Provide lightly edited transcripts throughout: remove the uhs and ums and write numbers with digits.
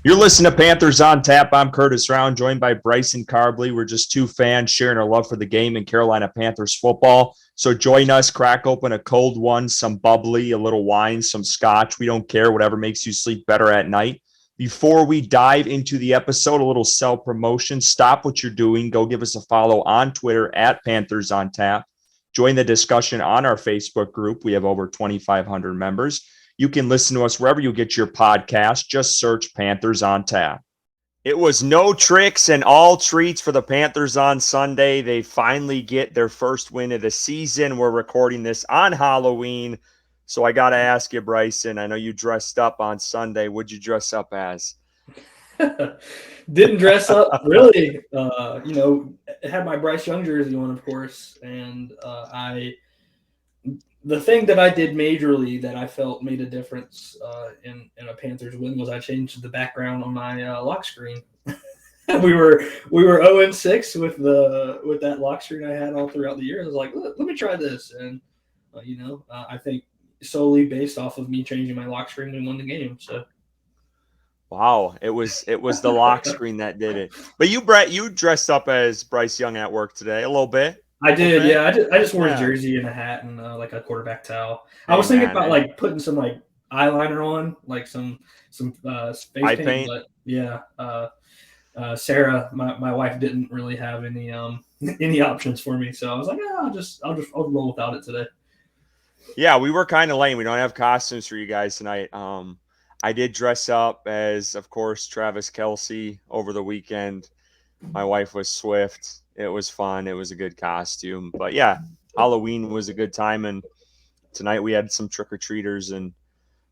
You're listening to Panthers on Tap. I'm Curtis Rauen, joined by Bryson, Karbley. We're just two fans sharing our love for the game and Carolina Panthers football. So join us, crack open a cold one, some bubbly, a little wine, some scotch. We don't care, whatever makes you sleep better at night. Before we dive into the episode, a little self-promotion. Stop what you're doing. Go give us a follow on Twitter at Panthers on Tap. Join the discussion on our Facebook group. We have over 2,500 members. You can listen to us wherever you get your podcast. Just search Panthers on Tap. It was no tricks and all treats for the Panthers on Sunday. They finally get their first win of the season. We're recording this on Halloween. So I got to ask you, Bryson, I know you dressed up on Sunday. What'd you dress up as? Didn't dress up really. Had my Bryce Young jersey on, of course, and the thing that I did majorly that I felt made a difference in a Panthers win was I changed the background on my lock screen. we were 0-6 with that lock screen I had all throughout the year. I was like, let me try this, and I think solely based off of me changing my lock screen, we won the game. So. Wow, it was the lock screen that did it. But you dressed up as Bryce Young at work today a little bit. I did, yeah. I just wore a jersey and a hat and like a quarterback towel. I was thinking about like putting some like eyeliner on, like some face paint. But yeah, Sarah, my wife, didn't really have any options for me, so I was like, I'll roll without it today. Yeah, we were kind of lame. We don't have costumes for you guys tonight. I did dress up as, of course, Travis Kelce over the weekend. My wife was Swift. It was fun. It was a good costume. But, yeah, Halloween was a good time. And tonight we had some trick-or-treaters.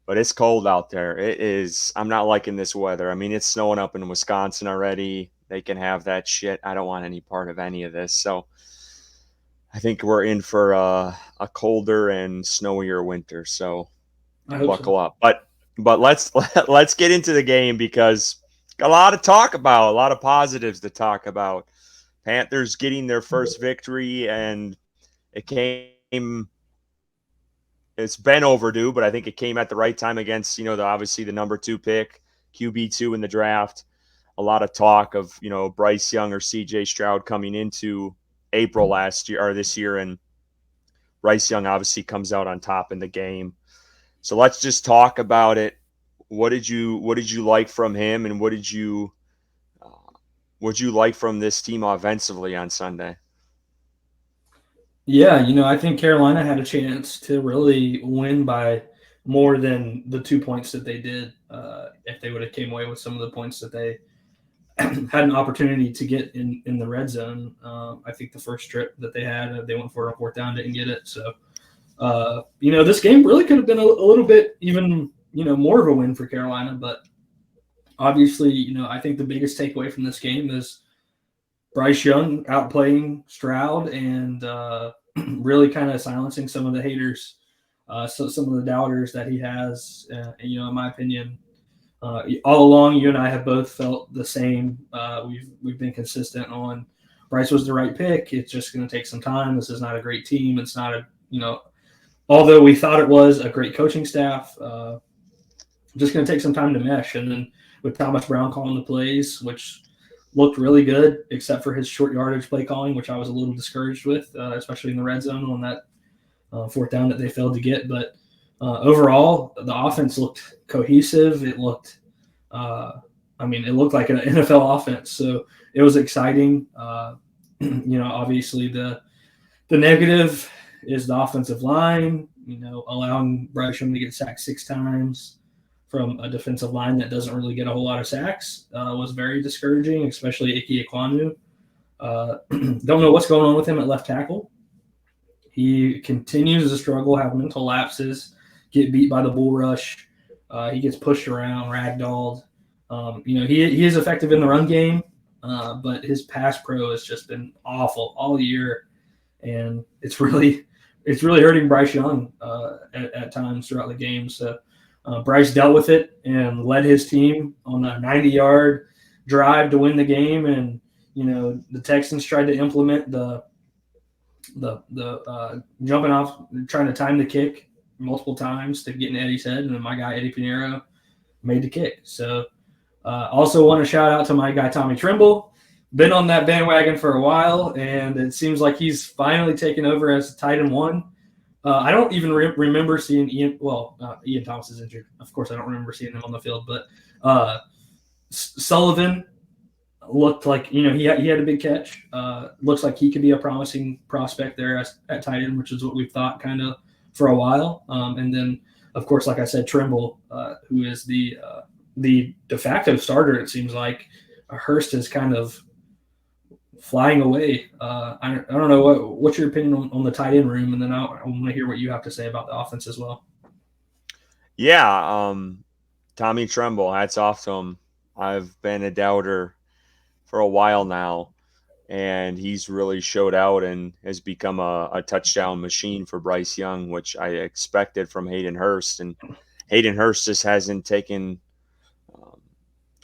But it's cold out there. It is. I'm not liking this weather. I mean, it's snowing up in Wisconsin already. They can have that shit. I don't want any part of any of this. So I think we're in for a colder and snowier winter. So buckle up. But let's get into the game because got a lot to talk about, a lot of positives to talk about. Panthers getting their first victory, and it's been overdue, but I think it came at the right time against, obviously the number 2 pick, QB2 in the draft. A lot of talk of, Bryce Young or CJ Stroud coming into April last year or this year, and Bryce Young obviously comes out on top in the game. So let's just talk about it. What did you like from him, and what did you like from this team offensively on Sunday? Yeah, I think Carolina had a chance to really win by more than the 2 points that they did. If they would have came away with some of the points that they had an opportunity to get in the red zone. I think the first trip that they had, they went for it on 4th down, didn't get it. So, this game really could have been a little bit even, more of a win for Carolina. But obviously, I think the biggest takeaway from this game is Bryce Young outplaying Stroud and really kind of silencing some of the haters, some of the doubters that he has. In my opinion, all along, you and I have both felt the same. We've been consistent on Bryce was the right pick. It's just going to take some time. This is not a great team. It's not although we thought it was a great coaching staff, just going to take some time to mesh. And then with Thomas Brown calling the plays, which looked really good, except for his short yardage play calling, which I was a little discouraged with, especially in the red zone on that 4th down that they failed to get. But overall, the offense looked cohesive. It looked, it looked like an NFL offense. So it was exciting. Obviously the negative is the offensive line, allowing Bryce Young to get sacked 6 times from a defensive line that doesn't really get a whole lot of sacks was very discouraging, especially Ickey Ekwonu. Don't know what's going on with him at left tackle. He continues to struggle, have mental lapses, get beat by the bull rush. He gets pushed around, ragdolled. He is effective in the run game, but his pass pro has just been awful all year, and it's really hurting Bryce Young at times throughout the game. So Bryce dealt with it and led his team on a 90-yard drive to win the game. And the Texans tried to implement the jumping off, trying to time the kick multiple times to get in Eddie's head, and then my guy Eddie Pinheiro made the kick. So Also want to shout out to my guy Tommy Tremble. Been on that bandwagon for a while, and it seems like he's finally taken over as tight end one. I don't even remember seeing Ian. Well, Ian Thomas is injured. Of course, I don't remember seeing him on the field. But Sullivan looked like he had a big catch. Looks like he could be a promising prospect there at tight end, which is what we've thought kind of for a while. And then, of course, like I said, Trimble, who is the de facto starter. It seems like Hurst is kind of flying away. I don't know what's your opinion on the tight end room, and then I want to hear what you have to say about the offense as well. Yeah, Tommy Tremble, hats off to him. I've been a doubter for a while now, and he's really showed out and has become a touchdown machine for Bryce Young, which I expected from Hayden Hurst. And Hayden Hurst just hasn't taken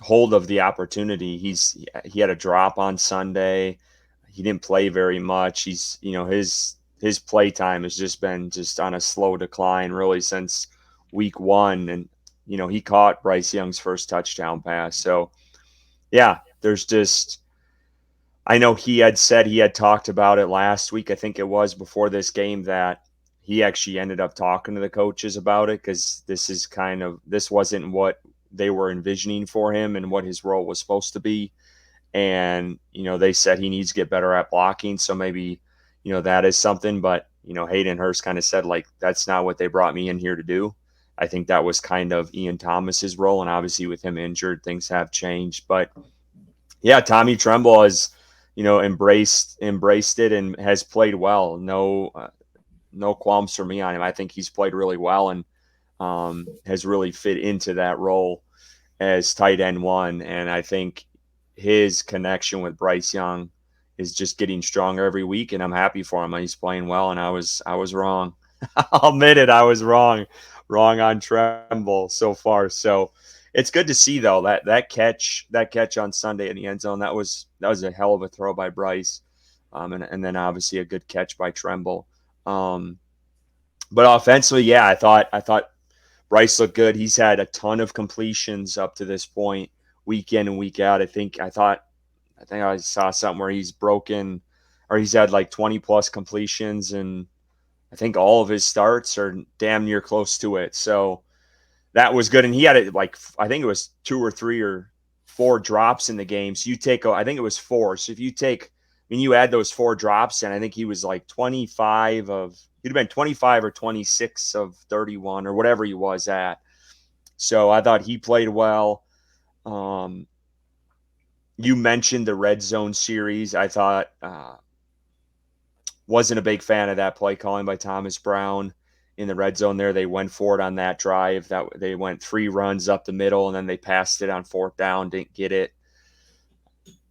hold of the opportunity. He had a drop on Sunday. He didn't play very much. He's his play time has just been on a slow decline really since week 1. And he caught Bryce Young's first touchdown pass. So yeah, I know he had said he had talked about it last week. I think it was before this game that he actually ended up talking to the coaches about it, because this wasn't what they were envisioning for him and what his role was supposed to be. And, they said he needs to get better at blocking. So maybe, that is something, but, Hayden Hurst kind of said, like, that's not what they brought me in here to do. I think that was kind of Ian Thomas's role. And obviously with him injured, things have changed, but yeah, Tommy Tremble has, embraced it and has played well. No qualms for me on him. I think he's played really well and has really fit into that role as tight end one. And I think his connection with Bryce Young is just getting stronger every week, and I'm happy for him. He's playing well, and I was wrong. I'll admit it, I was wrong on Tremble so far. So it's good to see though that catch on Sunday in the end zone. That was a hell of a throw by Bryce, and then obviously a good catch by Tremble. But offensively, yeah, I thought Bryce looked good. He's had a ton of completions up to this point, week in and week out. I think I saw something where he's had like 20 plus completions, and I think all of his starts are damn near close to it. So that was good. And he had I think it was 2 or 3 or 4 drops in the game. So I think it was 4. So if you add those 4 drops, and I think he was like he'd have been 25 or 26 of 31 or whatever he was at. So I thought he played well. You mentioned the red zone series. I thought wasn't a big fan of that play calling by Thomas Brown in the red zone there. They went for it on that drive. That they went 3 runs up the middle, and then they passed it on 4th down, didn't get it.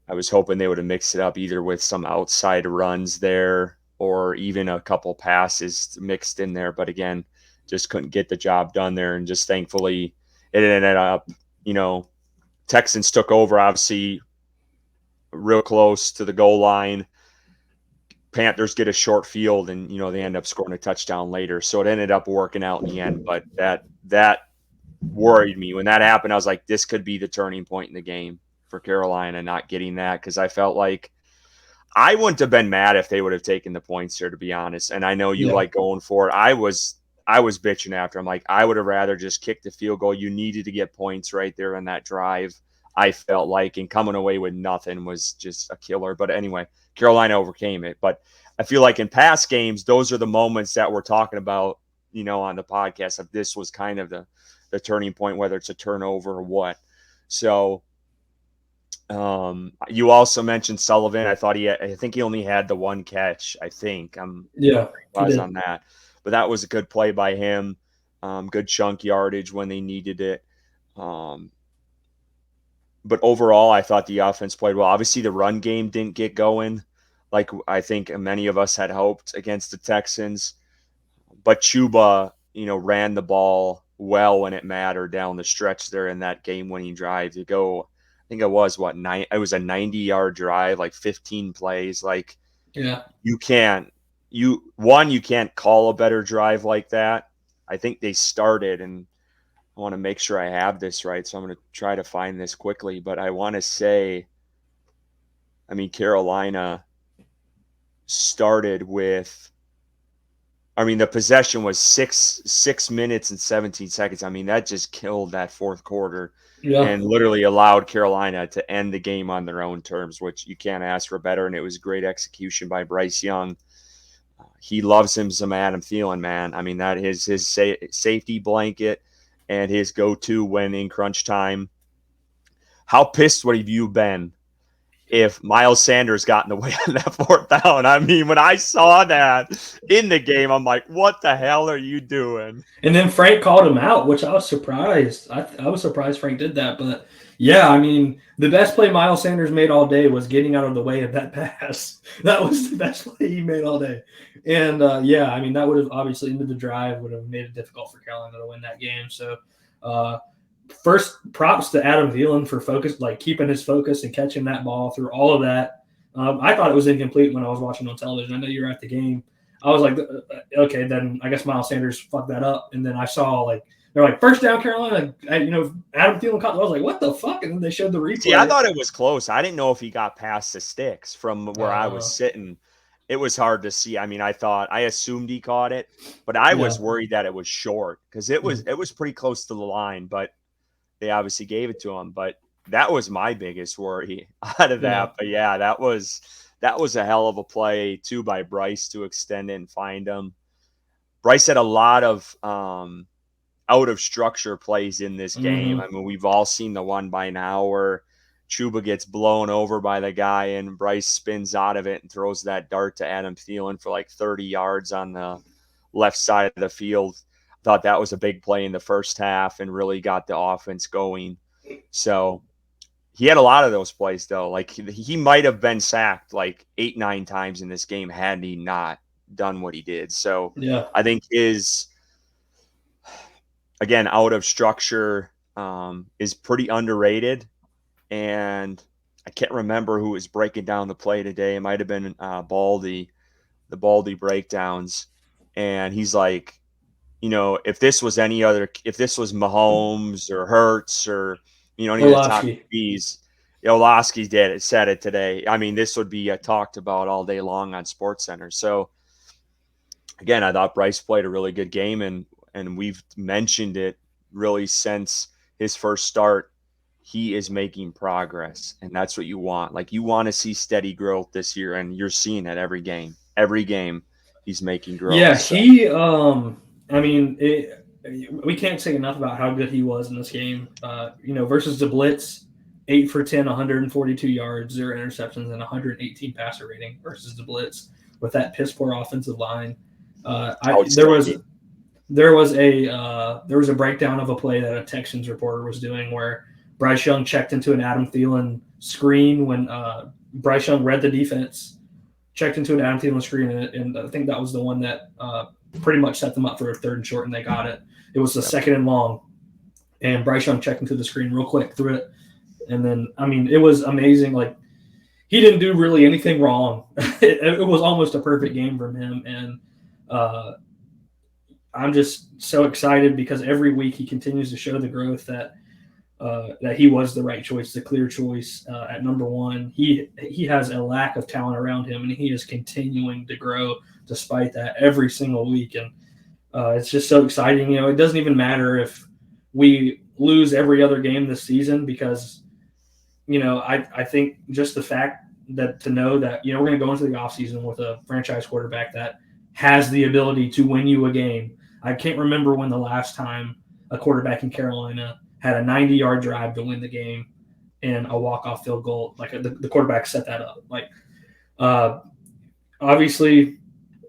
I was hoping they would have mixed it up either with some outside runs there or even a couple passes mixed in there. But again, just couldn't get the job done there. And just thankfully it ended up, Texans took over, obviously real close to the goal line. Panthers get a short field, and they end up scoring a touchdown later. So it ended up working out in the end. But that worried me when that happened. I was like, this could be the turning point in the game for Carolina, not getting that, because I felt like I wouldn't have been mad if they would have taken the points here, to be honest. And I know you like going for it. I was bitching after. I'm like, I would have rather just kicked the field goal. You needed to get points right there in that drive, I felt like, and coming away with nothing was just a killer. But anyway, Carolina overcame it. But I feel like in past games, those are the moments that we're talking about, on the podcast, if this was kind of the turning point, whether it's a turnover or what. So you also mentioned Sullivan. I think he only had the 1 catch. I think on that, but that was a good play by him. Good chunk yardage when they needed it. But overall, I thought the offense played well. Obviously, the run game didn't get going like I think many of us had hoped against the Texans. But Chuba, ran the ball well when it mattered down the stretch there in that game-winning drive to go. I think it was it was a 90-yard drive, like 15 plays. Like, yeah, you can't call a better drive like that. I think they started, and I want to make sure I have this right, so I'm going to try to find this quickly. But I want to say, I mean, Carolina started with, I mean, the possession was 6 minutes and 17 seconds. I mean, that just killed that fourth quarter Yeah. and literally allowed Carolina to end the game on their own terms, which you can't ask for better. And it was great execution by Bryce Young. He loves him some Adam Thielen, man. I mean, that is his safety blanket and his go-to when in crunch time. How pissed would have you been if Miles Sanders got in the way on that fourth down? I mean, when I saw that in the game, I'm like, what the hell are you doing? And then Frank called him out, which I was surprised. I was surprised Frank did that. But yeah, I mean, the best play Miles Sanders made all day was getting out of the way of that pass. That was the best play he made all day. And yeah, I mean, that would have obviously ended the drive, would have made it difficult for Carolina to win that game. So first props to Adam Thielen for focus, like keeping his focus and catching that ball through all of that. I thought it was incomplete when I was watching on television. I know you were at the game. I was like, okay, then I guess Miles Sanders fucked that up. And then I saw like they're like first down Carolina, Adam Thielen caught. I was like, what the fuck? And then they showed the replay. See, I thought it was close. I didn't know if he got past the sticks from where I was sitting. It was hard to see. I mean, I assumed he caught it, but I was worried that it was short because it was pretty close to the line, but they obviously gave it to him. But that was my biggest worry out of that. Yeah. But yeah, that was a hell of a play too by Bryce to extend it and find him. Bryce had a lot of out of structure plays in this game. I mean, we've all seen the one by now where Chuba gets blown over by the guy and Bryce spins out of it and throws that dart to Adam Thielen for like 30 yards on the left side of the field. Thought that was a big play in the first half and really got the offense going. So he had a lot of those plays, though. Like he might have been sacked like 8-9 times in this game had he not done what he did. So yeah, I think his, again, out of structure is pretty underrated. And I can't remember who was breaking down the play today. It might have been Baldy, the Baldy breakdowns. And he's like, if this was Mahomes or Hurts or, any of the top QBs, Orlovsky said it today. I mean, this would be talked about all day long on SportsCenter. So, again, I thought Bryce played a really good game, and we've mentioned it really since his first start. He is making progress, and that's what you want. Like, you want to see steady growth this year, and you're seeing it every game. Every game, he's making growth. Yeah, he. I mean, we can't say enough about how good he was in this game. Versus the Blitz, 8 for 10, 142 yards, 0 interceptions, and 118 passer rating versus the Blitz with that piss poor offensive line. There was a breakdown of a play that a Texans reporter was doing where Bryce Young checked into an Adam Thielen screen when Bryce Young read the defense, checked into an Adam Thielen screen, and I think that was the one that pretty much set them up for a 3rd and short, and they got it. It was the 2nd and long, and Bryce Young checked into the screen real quick, threw it, and then, I mean, it was amazing. Like, he didn't do really anything wrong. It was almost a perfect game from him, and I'm just so excited because every week he continues to show the growth that he was the right choice, the clear choice at number 1. He has a lack of talent around him, and he is continuing to grow despite that every single week. And it's just so exciting. It doesn't even matter if we lose every other game this season because, I think just the fact that to know that, we're going to go into the offseason with a franchise quarterback that has the ability to win you a game. I can't remember when the last time a quarterback in Carolina had a 90-yard drive to win the game and a walk-off field goal. Like the quarterback set that up. Like, obviously,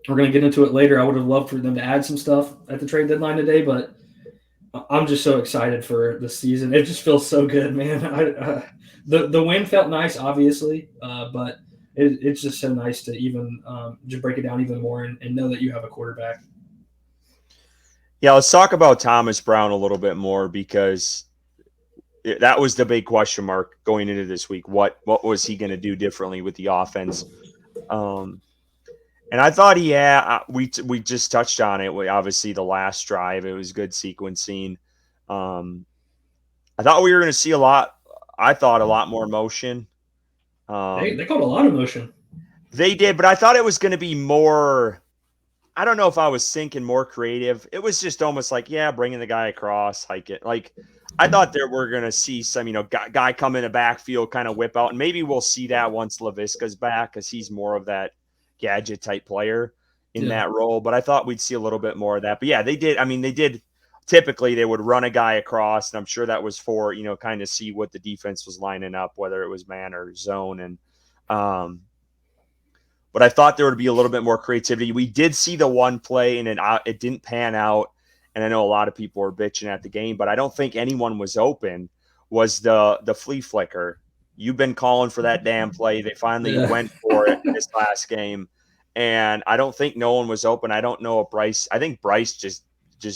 we're going to get into it later. I would have loved for them to add some stuff at the trade deadline today, but I'm just so excited for the season. It just feels so good, man. The win felt nice, obviously, but it's just so nice to even just break it down even more and know that you have a quarterback. Yeah, let's talk about Thomas Brown a little bit more because that was the big question mark going into this week. What was he going to do differently with the offense? And I thought we just touched on it. Obviously, the last drive, it was good sequencing. I thought we were going to see a lot. I thought a lot more motion. They called a lot of motion. They did, but I thought it was going to be more. I don't know if I was thinking more creative. It was just almost like, yeah, bringing the guy across, hike it. Like, I thought there we're going to see some, guy come in the backfield, kind of whip out. And maybe we'll see that once LaVisca's back because he's more of that gadget type player in that role. But I thought we'd see a little bit more of that. But yeah, they did. I mean, they did. Typically, they would run a guy across, and I'm sure that was for, kind of see what the defense was lining up, whether it was man or zone. And, but I thought there would be a little bit more creativity. We did see the one play, and it didn't pan out. And I know a lot of people were bitching at the game, but I don't think anyone was open. Was the flea flicker? You've been calling for that damn play. They finally went for it this last game, and I don't think no one was open. I don't know if Bryce. I think Bryce just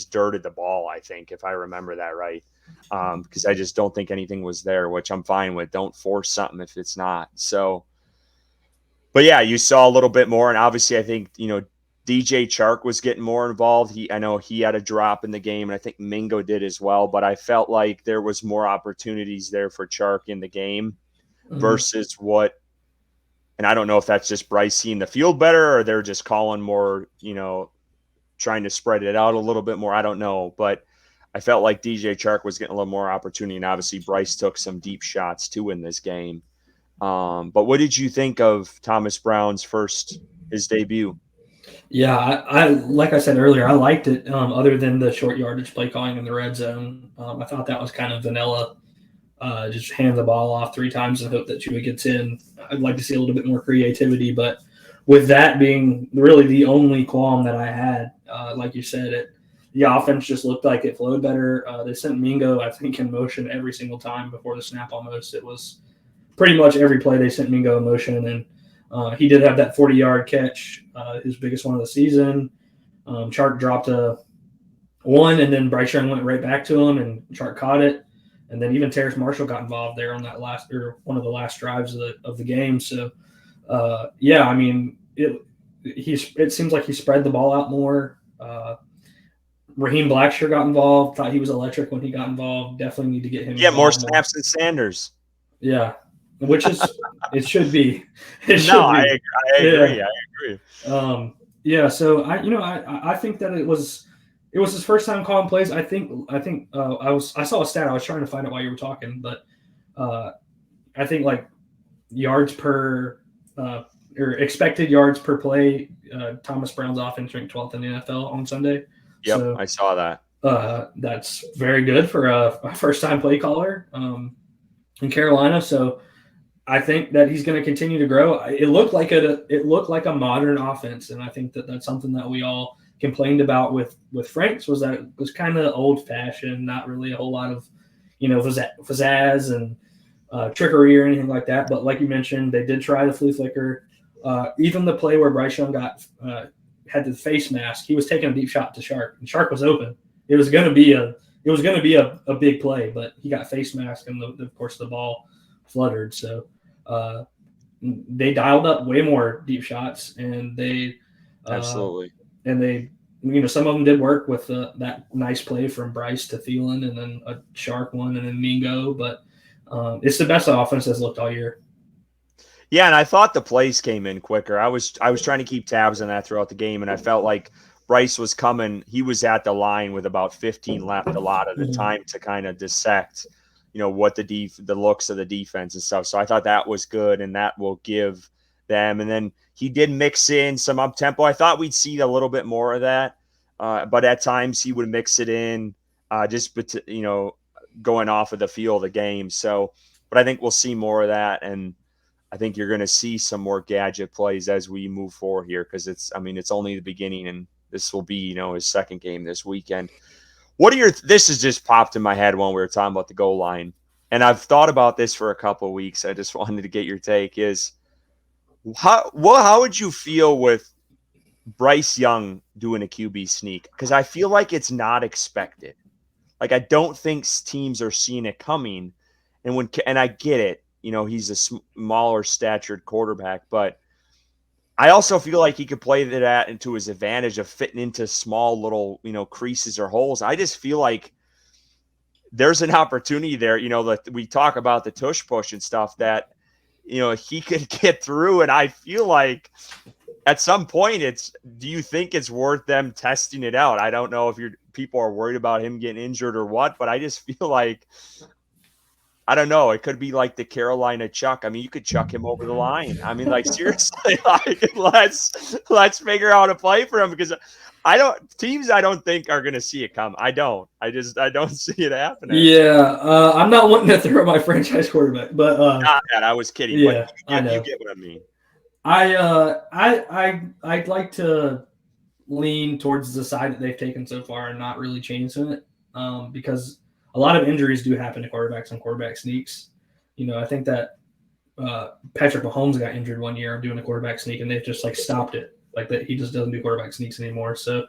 dirted the ball. I think, if I remember that right, because I just don't think anything was there, which I'm fine with. Don't force something if it's not. So. But yeah, you saw a little bit more, and obviously, I think DJ Chark was getting more involved. I know he had a drop in the game, and I think Mingo did as well. But I felt like there was more opportunities there for Chark in the game versus what. And I don't know if that's just Bryce seeing the field better, or they're just calling more, trying to spread it out a little bit more. I don't know, but I felt like DJ Chark was getting a little more opportunity, and obviously Bryce took some deep shots too in this game. But what did you think of Thomas Brown's his debut? Yeah, I like I said earlier, I liked it. Other than the short yardage play calling in the red zone, I thought that was kind of vanilla. Just hand the ball off 3 times and hope that Chewy gets in. I'd like to see a little bit more creativity, but with that being really the only qualm that I had, like you said, the offense just looked like it flowed better. They sent Mingo, I think, in motion every single time before the snap almost. It was pretty much every play they sent Mingo in motion, and he did have that 40-yard catch, his biggest one of the season. Chark dropped a one, and then Bryce Young went right back to him, and Chark caught it. And then even Terrace Marshall got involved there on that one of the last drives of the game. So, yeah, I mean, it seems like he spread the ball out more. Raheem Blackshear got involved. Thought he was electric when he got involved. Definitely need to get him. Yeah, more snaps than Sanders. Yeah, which is it should be. I agree. Yeah. I agree. Yeah. So I think that it was his first time calling plays. I saw a stat. I was trying to find it while you were talking, but I think like yards per or expected yards per play. Thomas Brown's offense ranked 12th in the NFL on Sunday. Yep, so, I saw that. That's very good for a first-time play caller in Carolina. So I think that he's going to continue to grow. It looked like a modern offense, and I think that that's something that we all complained about with Franks was that it was kind of old-fashioned, not really a whole lot of pizzazz and trickery or anything like that. But like you mentioned, they did try the flea flicker. Even the play where Bryce Young had the face mask, he was taking a deep shot to Chark, and Chark was open. It was going to be a big play, but he got face mask, and of course the ball fluttered. So they dialed up way more deep shots, and they absolutely, and they some of them did work with that nice play from Bryce to Thielen, and then a Chark one, and then Mingo. But it's the best offense that's looked all year. Yeah, and I thought the plays came in quicker. I was trying to keep tabs on that throughout the game, and I felt like Bryce was coming. He was at the line with about 15 left a lot of the time to kind of dissect, what the looks of the defense and stuff. So I thought that was good, and that will give them. And then he did mix in some up tempo. I thought we'd see a little bit more of that, but at times he would mix it in, going off of the feel of the game. So, but I think we'll see more of that, and I think you're going to see some more gadget plays as we move forward here because it's only the beginning, and this will be, his second game this weekend. This has just popped in my head when we were talking about the goal line, and I've thought about this for a couple of weeks. I just wanted to get your take is how would you feel with Bryce Young doing a QB sneak? Because I feel like it's not expected. Like, I don't think teams are seeing it coming. And I get it. He's a smaller statured quarterback, but I also feel like he could play that into his advantage of fitting into small little, creases or holes. I just feel like there's an opportunity there, that we talk about the tush push and stuff that, he could get through. And I feel like at some point do you think it's worth them testing it out? I don't know if people are worried about him getting injured or what, but I just feel like, I don't know. It could be like the Carolina Chuck. I mean, you could chuck him over the line. I mean, like seriously, like let's figure out a play for him, because I don't think are going to see it come. I don't see it happening. Yeah. I'm not wanting to throw my franchise quarterback, but not that. I was kidding. Yeah, but I know. You get what I mean. I'd like to lean towards the side that they've taken so far and not really changing it, because a lot of injuries do happen to quarterbacks and quarterback sneaks. I think that Patrick Mahomes got injured one year doing a quarterback sneak, and they've just like stopped it. Like that, he just doesn't do quarterback sneaks anymore. So,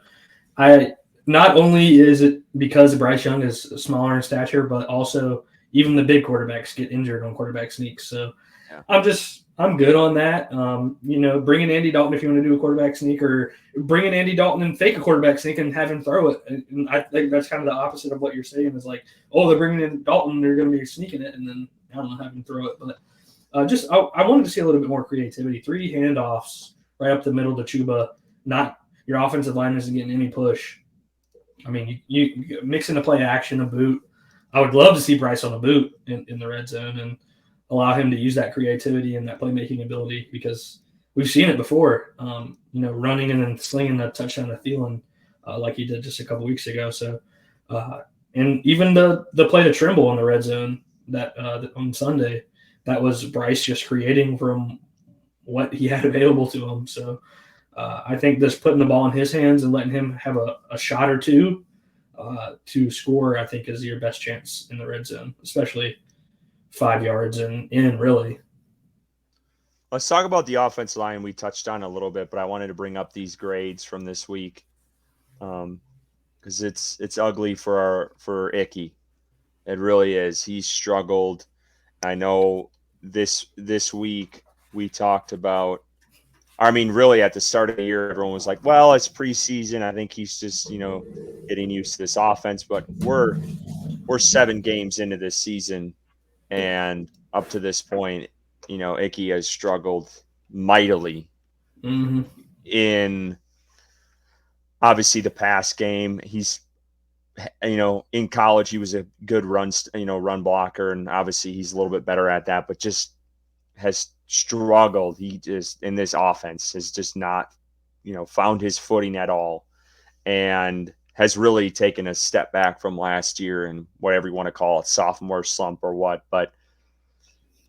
not only is it because Bryce Young is smaller in stature, but also even the big quarterbacks get injured on quarterback sneaks. So, yeah. I'm good on that. Bring in Andy Dalton if you want to do a quarterback sneak, or bring in Andy Dalton and fake a quarterback sneak and have him throw it. And I think that's kind of the opposite of what you're saying, is like, oh, they're bringing in Dalton, they're going to be sneaking it, and then I don't know, have him throw it. But I wanted to see a little bit more creativity. 3 handoffs right up the middle to Chuba. Not your offensive line isn't getting any push. I mean, you mix in a play action, a boot. I would love to see Bryce on a boot in the red zone and allow him to use that creativity and that playmaking ability, because we've seen it before, running and then slinging a touchdown to Thielen like he did just a couple weeks ago. So, and even the play to Trimble in the red zone that on Sunday, that was Bryce just creating from what he had available to him. So I think just putting the ball in his hands and letting him have a shot or two to score, I think, is your best chance in the red zone, especially 5 yards and in, really. Let's talk about the offensive line. We touched on a little bit, but I wanted to bring up these grades from this week, because it's ugly for Ickey. It really is. He's struggled. I know this week we talked about, I mean, really at the start of the year, everyone was like, well, it's preseason. I think he's just, getting used to this offense. But we're 7 games into this season, and up to this point, Ickey has struggled mightily in obviously the pass game. He's, in college, he was a good run blocker, and obviously he's a little bit better at that, but just has struggled. He just, in this offense, has just not, found his footing at all, and has really taken a step back from last year and whatever you want to call it, sophomore slump or what. But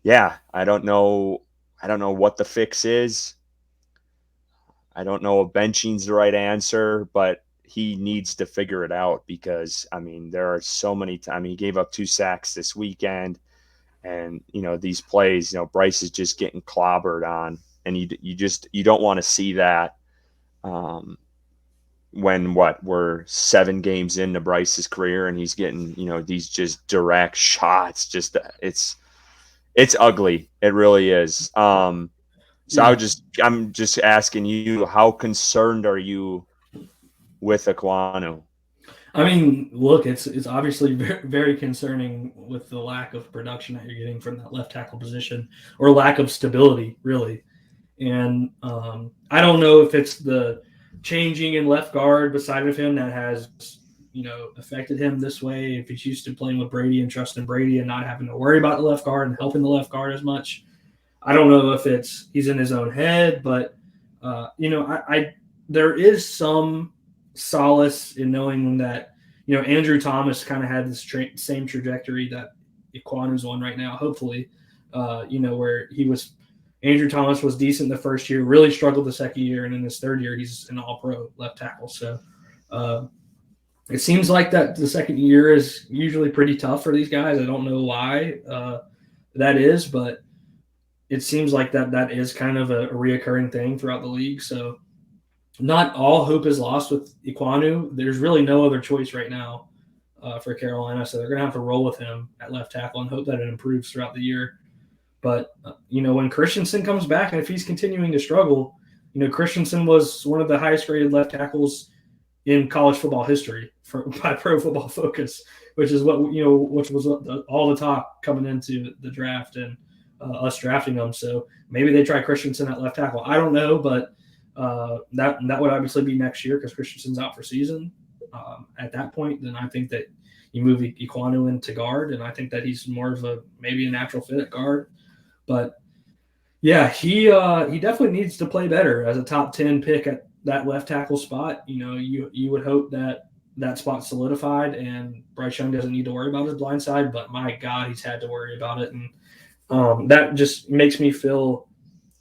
yeah, I don't know what the fix is. I don't know if benching's the right answer, but he needs to figure it out, because, I mean, there are so many times he gave up 2 sacks this weekend, and, these plays, Bryce is just getting clobbered on, and you don't want to see that when we're 7 games into Bryce's career and he's getting, these just direct shots. Just it's ugly. It really is. So yeah. I'm just asking you, how concerned are you with Ekwonu? I mean, look, it's obviously very, very concerning with the lack of production that you're getting from that left tackle position, or lack of stability, really. And I don't know if it's the changing in left guard beside of him that has, affected him this way. If he's used to playing with Brady and trusting Brady and not having to worry about the left guard and helping the left guard as much. I don't know if he's in his own head, but there is some solace in knowing that, Andrew Thomas kind of had this same trajectory that Ekwonu's on right now, hopefully, where Andrew Thomas was decent the first year, really struggled the second year, and in his third year, he's an all-pro left tackle. So it seems like that the second year is usually pretty tough for these guys. I don't know why that is, but it seems like that is kind of a reoccurring thing throughout the league. So not all hope is lost with Ekwonu. There's really no other choice right now for Carolina, so they're going to have to roll with him at left tackle and hope that it improves throughout the year. But, when Christensen comes back, and if he's continuing to struggle, Christensen was one of the highest graded left tackles in college football history by Pro Football Focus, which is which was all the talk coming into the draft and us drafting them. So maybe they try Christensen at left tackle. I don't know, but that would obviously be next year because Christensen's out for season. At that point, then I think that you move Ekwonu into guard, and I think that he's more of maybe a natural fit at guard. But yeah, he definitely needs to play better as a top 10 pick at that left tackle spot. You would hope that spot's solidified and Bryce Young doesn't need to worry about his blind side, but my God, he's had to worry about it. And that just makes me feel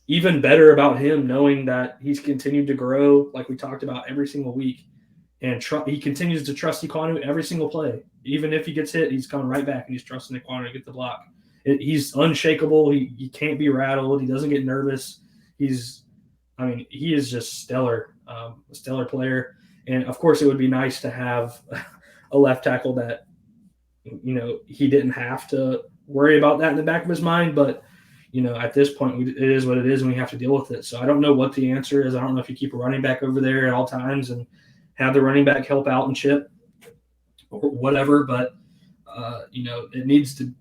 even better about him, knowing that he's continued to grow, like we talked about, every single week. And he continues to trust Ekwonu every single play. Even if he gets hit, he's coming right back and he's trusting Ekwonu to get the block. He's unshakable. He can't be rattled. He doesn't get nervous. He is just stellar, a stellar player. And of course, it would be nice to have a left tackle that, he didn't have to worry about that in the back of his mind. But, at this point, it is what it is, and we have to deal with it. So I don't know what the answer is. I don't know if you keep a running back over there at all times and have the running back help out and chip or whatever. But,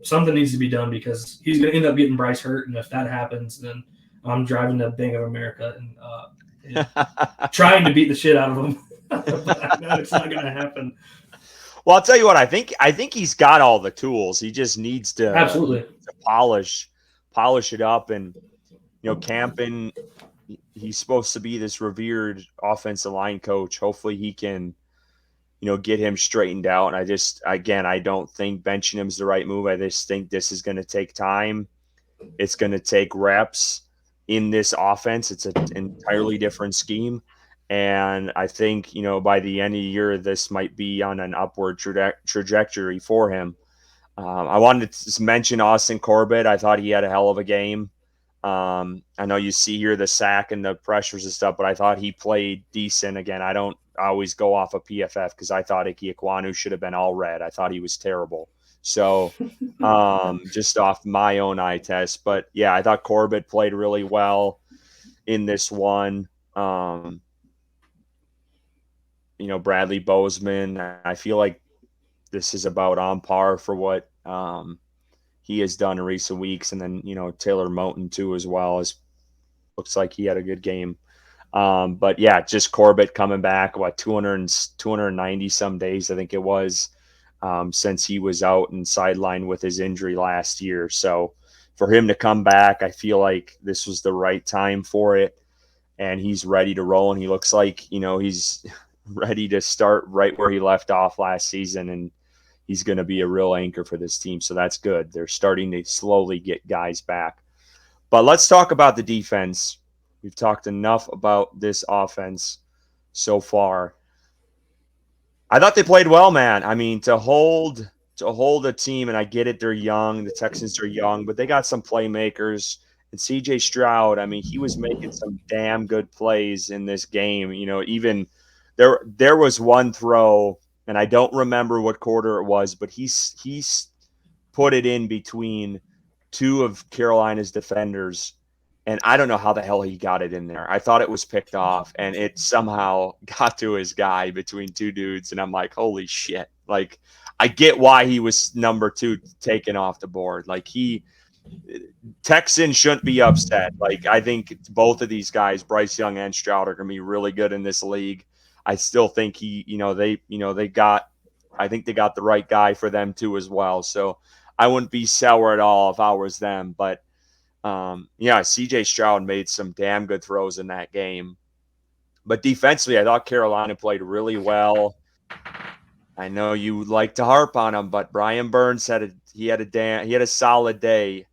something needs to be done because he's going to end up getting Bryce hurt. And if that happens, then I'm driving to Bank of America and trying to beat the shit out of him. But I know it's not going to happen. Well, I'll tell you what, I think he's got all the tools. He just needs to absolutely polish it up. And, Campen, he's supposed to be this revered offensive line coach. Hopefully he can, get him straightened out. And I don't think benching him is the right move. I just think this is going to take time. It's going to take reps in this offense. It's an entirely different scheme. And I think, by the end of the year, this might be on an upward trajectory for him. I wanted to mention Austin Corbett. I thought he had a hell of a game. I know you see here the sack and the pressures and stuff, but I thought he played decent. Again, I don't always go off of PFF because I thought Ickey Ekwonu should have been all red. I thought he was terrible. So just off my own eye test. But, yeah, I thought Corbett played really well in this one. Bradley Bozeman, I feel like this is about on par for what he has done in recent weeks. And then, Taylor Moton too, as well, looks like he had a good game. But yeah, just Corbett coming back, 290 some days, I think it was, since he was out and sidelined with his injury last year. So for him to come back, I feel like this was the right time for it. And he's ready to roll. And he looks like, he's ready to start right where he left off last season. And he's going to be a real anchor for this team. So that's good. They're starting to slowly get guys back. But let's talk about the defense. We've talked enough about this offense so far. I thought they played well, man. I mean, to hold a team, and I get it, they're young. The Texans are young, but they got some playmakers. And C.J. Stroud, I mean, he was making some damn good plays in this game. Even there was one throw, and I don't remember what quarter it was, but he's put it in between two of Carolina's defenders, and I don't know how the hell he got it in there. I thought it was picked off, and it somehow got to his guy between two dudes, and I'm like, holy shit. Like, I get why he was number 2 taken off the board. Like, Texans shouldn't be upset. Like, I think both of these guys, Bryce Young and Stroud, are going to be really good in this league. I still think they got the right guy for them too as well. So I wouldn't be sour at all if I was them. But C.J. Stroud made some damn good throws in that game. But defensively, I thought Carolina played really well. I know you would like to harp on him, but Brian Burns had a solid day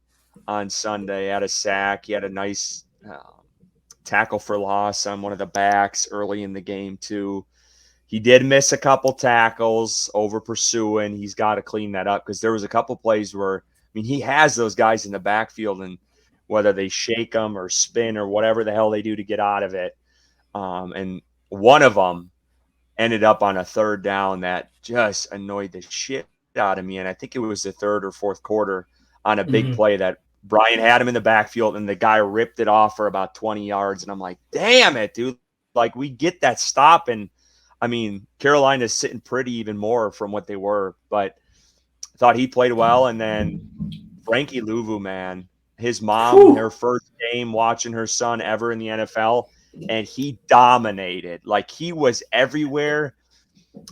on Sunday. Had a sack. He had a nice tackle for loss on one of the backs early in the game too. He did miss a couple tackles over pursuing. He's got to clean that up because there was a couple plays where, he has those guys in the backfield, and whether they shake them or spin or whatever the hell they do to get out of it. And one of them ended up on a third down that just annoyed the shit out of me. And I think it was the third or fourth quarter on a big play that Brian had him in the backfield and the guy ripped it off for about 20 yards. And I'm like, damn it, dude. Like, we get that stop. And I mean, Carolina's sitting pretty even more from what they were, but I thought he played well. And then Frankie Louvu, man, his mom, Whew. her first game watching her son ever in the NFL, and he dominated. Like, he was everywhere.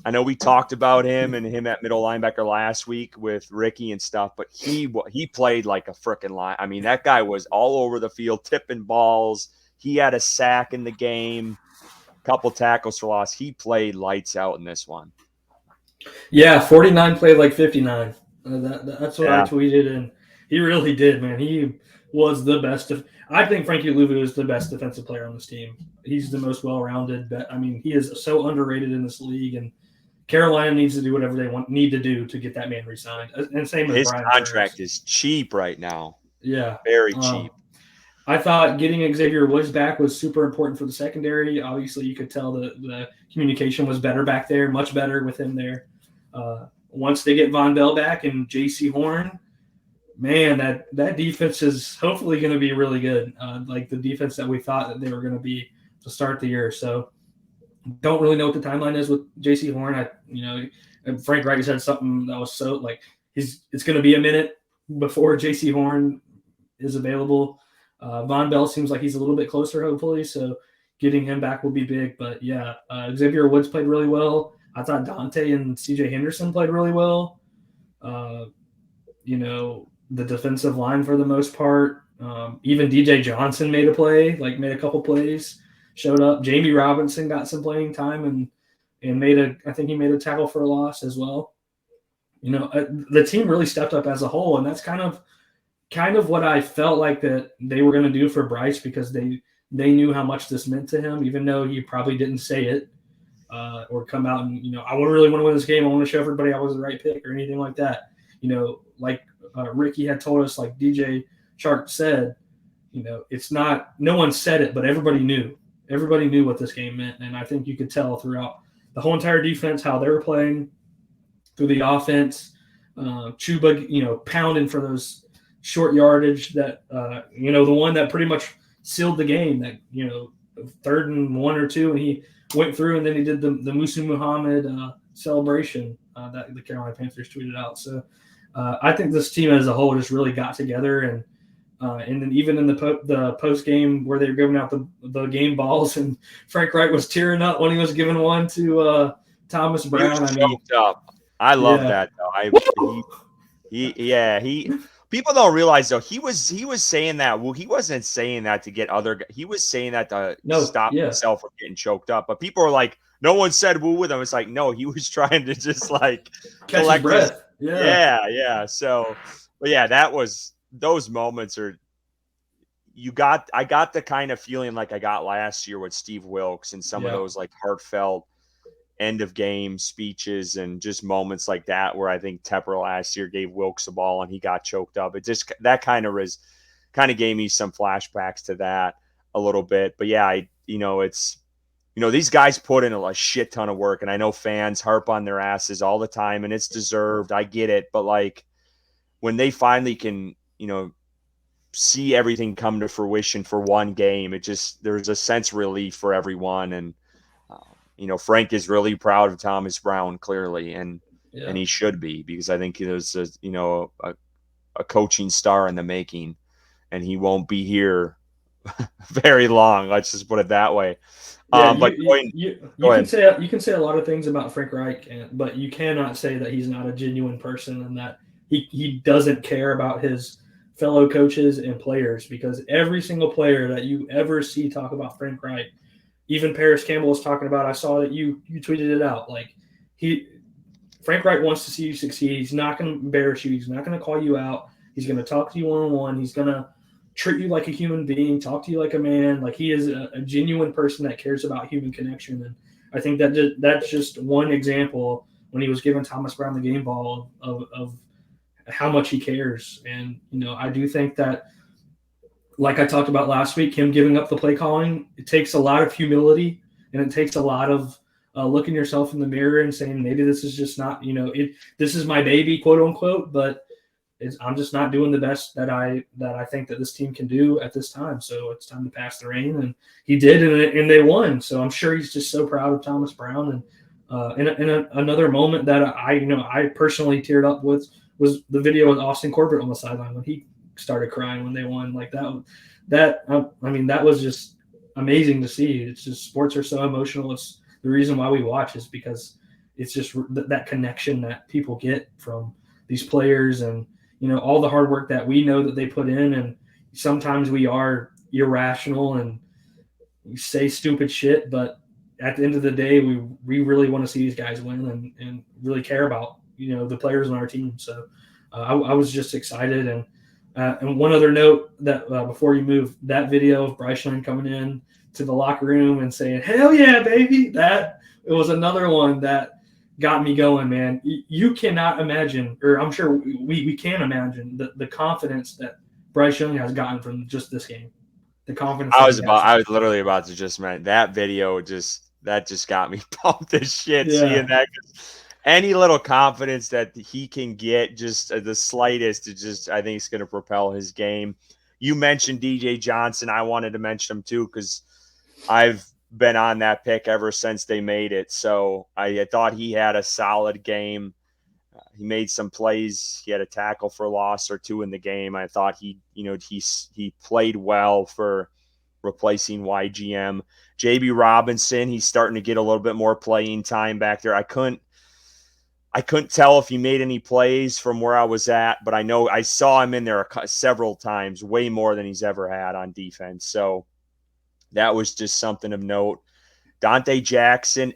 I know we talked about him and him at middle linebacker last week with Ricky and stuff, but he played like a freaking line. I mean, that guy was all over the field, tipping balls. He had a sack in the game, couple tackles for loss. He played lights out in this one. Yeah, 49 played like 59. That's what I Yeah. tweeted, and he really did, man. He was the best. I think Frankie Louvu is the best defensive player on this team. He's the most well-rounded. I mean, he is so underrated in this league, and Carolina needs to do whatever they need to do to get that man re-signed. And same with His Brian contract Burns. is cheap right now. Yeah. Very cheap. I thought getting Xavier Woods back was super important for the secondary. Obviously, you could tell the communication was better back there, much better with him there. Once they get Von Bell back and J.C. Horn, man, that defense is hopefully going to be really good, like the defense that we thought that they were going to be to start the year. So don't really know what the timeline is with J.C. Horn. Frank Reich said something that was so like it's going to be a minute before J.C. Horn is available. Von Bell seems like he's a little bit closer, hopefully, so getting him back will be big. But yeah, Xavier Woods played really well. I thought Dante and CJ Henderson played really well. The defensive line for the most part. Even DJ Johnson made a couple plays, showed up. Jamie Robinson got some playing time and I think he made a tackle for a loss as well. The team really stepped up as a whole, and that's kind of what I felt like that they were going to do for Bryce, because they knew how much this meant to him, even though he probably didn't say it or come out and, I really want to win this game. I want to show everybody I was the right pick or anything like that. Like Ricky had told us, like DJ Chark said, it's not – no one said it, but everybody knew. Everybody knew what this game meant, and I think you could tell throughout the whole entire defense how they were playing, through the offense. Chuba, pounding for those – short yardage that the one that pretty much sealed the game, that 3rd and 1 or 2, and he went through, and then he did the Musa Muhammad celebration that the Carolina Panthers tweeted out. So I think this team as a whole just really got together, and then even in the post game where they were giving out the game balls, and Frank Reich was tearing up when he was giving one to Thomas Brown. I love that though. People don't realize though he was saying that. Well, he wasn't saying that to get other. He was saying that to stop himself from getting choked up. But people are like, no one said woo with him. It's like, no, he was trying to just like catch his breath. Yeah. So, but yeah, those moments are. I got the kind of feeling like I got last year with Steve Wilkes and some of those like heartfelt end of game speeches and just moments like that, where I think Tepper last year gave Wilkes the ball and he got choked up. It just, that kind of gave me some flashbacks to that a little bit. But yeah, these guys put in a shit ton of work, and I know fans harp on their asses all the time, and it's deserved. I get it. But like when they finally can, see everything come to fruition for one game, there's a sense of relief for everyone. And, Frank is really proud of Thomas Brown, clearly, and he should be, because I think there's a coaching star in the making, and he won't be here very long. Let's just put it that way. You can say a lot of things about Frank Reich, but you cannot say that he's not a genuine person and that he doesn't care about his fellow coaches and players, because every single player that you ever see talk about Frank Reich, even Paris Campbell was talking about. I saw that you tweeted it out. Like Frank Reich wants to see you succeed. He's not going to embarrass you. He's not going to call you out. He's going to talk to you one-on-one. He's going to treat you like a human being, talk to you like a man. Like he is a genuine person that cares about human connection. And I think that's just one example when he was giving Thomas Brown the game ball of how much he cares. And, I do think that, like I talked about last week, him giving up the play calling, it takes a lot of humility, and it takes a lot of looking yourself in the mirror and saying, maybe this is just not, this is my baby, quote unquote, but I'm just not doing the best that I think that this team can do at this time. So it's time to pass the reign. And he did, and they won. So I'm sure he's just so proud of Thomas Brown and Another moment that I personally teared up with was the video with Austin Corbett on the sideline when he started crying when they won. Like that was just amazing to see. It's just sports are so emotional. It's the reason why we watch is because it's just that connection that people get from these players and all the hard work that we know that they put in. And sometimes we are irrational and we say stupid shit, but at the end of the day, we really want to see these guys win and really care about the players on our team. So I was just excited. And one other note that before you move, that video of Bryce Young coming in to the locker room and saying "Hell yeah, baby!" It was another one that got me going, man. You cannot imagine, or I'm sure we can imagine the confidence that Bryce Young has gotten from just this game. The confidence. I was literally about to just mention that video. That just got me pumped as shit. Yeah. Seeing that, any little confidence that he can get, just the slightest, I think it's going to propel his game. You mentioned DJ Johnson. I wanted to mention him too because I've been on that pick ever since they made it. So I thought he had a solid game. He made some plays. He had a tackle for loss or two in the game. I thought he played well for replacing YGM. JB Robinson, he's starting to get a little bit more playing time back there. I couldn't tell if he made any plays from where I was at, but I know I saw him in there several times, way more than he's ever had on defense. So that was just something of note. Dante Jackson,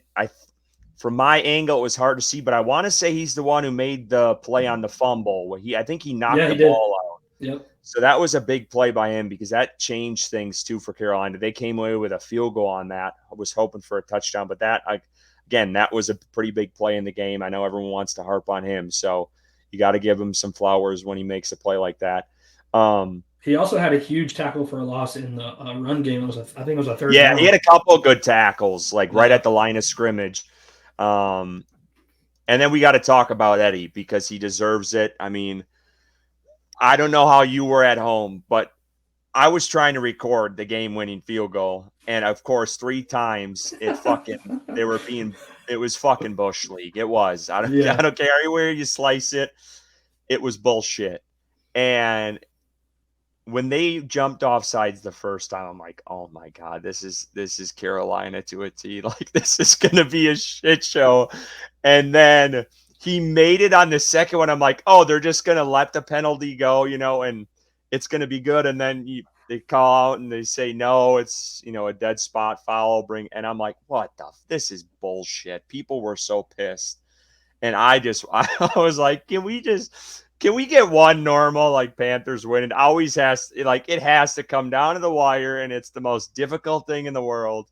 from my angle, it was hard to see, but I want to say he's the one who made the play on the fumble. I think he knocked the ball out. Yep. So that was a big play by him because that changed things too for Carolina. They came away with a field goal on that. I was hoping for a touchdown, but that was a pretty big play in the game. I know everyone wants to harp on him, so you got to give him some flowers when he makes a play like that. He also had a huge tackle for a loss in the run game. I think it was a third. Yeah, he had a couple of good tackles, right at the line of scrimmage. And then we got to talk about Eddie because he deserves it. I mean, I don't know how you were at home, but I was trying to record the game-winning field goal, and of course, 3 times it was fucking Bush League. It was. I don't care where you slice it. It was bullshit. And when they jumped off sides the first time, I'm like, oh my God, this is Carolina to a T. Like, this is gonna be a shit show. And then he made it on the second one. I'm like, oh, they're just gonna let the penalty go, and it's gonna be good. And then they call out and they say no, it's a dead spot foul. And I'm like, this is bullshit. People were so pissed, and I was like, can we get one normal Panthers win? It always has it has to come down to the wire, and it's the most difficult thing in the world.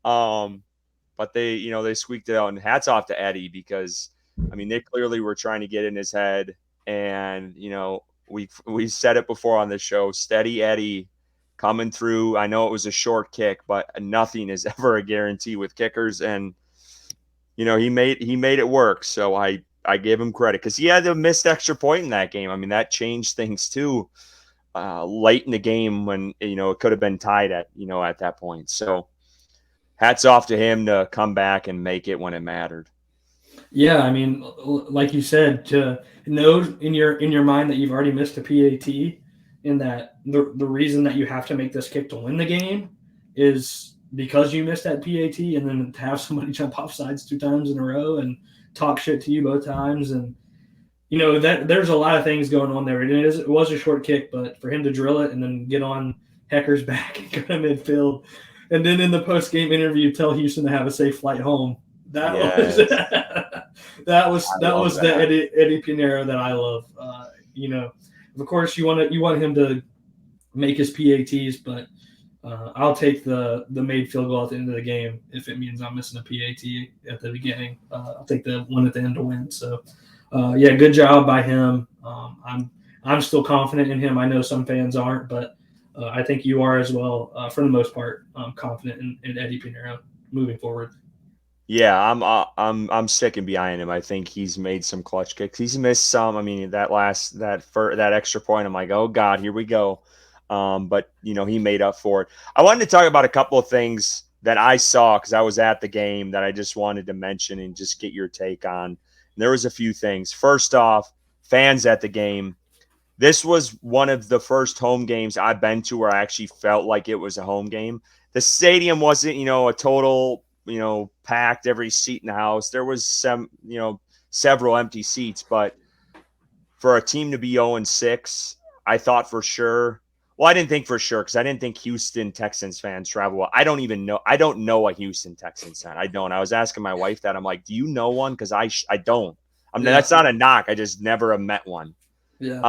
But they squeaked it out, and hats off to Eddie because they clearly were trying to get in his head, and we said it before on the show, steady Eddie coming through. I know it was a short kick, but nothing is ever a guarantee with kickers, and he made it work. So I gave him credit because he had a missed extra point in that game. That changed things too late in the game when it could have been tied at that point. So hats off to him to come back and make it when it mattered. Yeah, like you said, to know in your mind that you've already missed a PAT, and that the reason that you have to make this kick to win the game is because you missed that PAT, and then to have somebody jump off sides 2 times in a row and talk shit to you both times, and that there's a lot of things going on there. It was a short kick, but for him to drill it and then get on Hecker's back and go to midfield, and then in the post game interview tell Houston to have a safe flight home. That was the Eddie Pinheiro that I love. Of course you want him to make his PATs, but I'll take the made field goal at the end of the game if it means I'm missing a PAT at the beginning. I'll take the one at the end to win. So, good job by him. I'm still confident in him. I know some fans aren't, but I think you are as well. For the most part, I'm confident in Eddie Pinheiro moving forward. Yeah, I'm sticking behind him. I think he's made some clutch kicks. He's missed some. That extra point, I'm like, oh God, here we go. But he made up for it. I wanted to talk about a couple of things that I saw, because I was at the game, that I just wanted to mention and just get your take on. And there was a few things. First off, fans at the game. This was one of the first home games I've been to where I actually felt like it was a home game. The stadium wasn't, a total, packed every seat in the house. There was some, several empty seats, but for a team to be 0-6, I thought for sure. Well, I didn't think for sure because I didn't think Houston Texans fans travel well. I don't even know. I don't know a Houston Texans fan. I don't. I was asking my wife that. I'm like, do you know one? Because I don't. That's not a knock. I just never have met one. Yeah.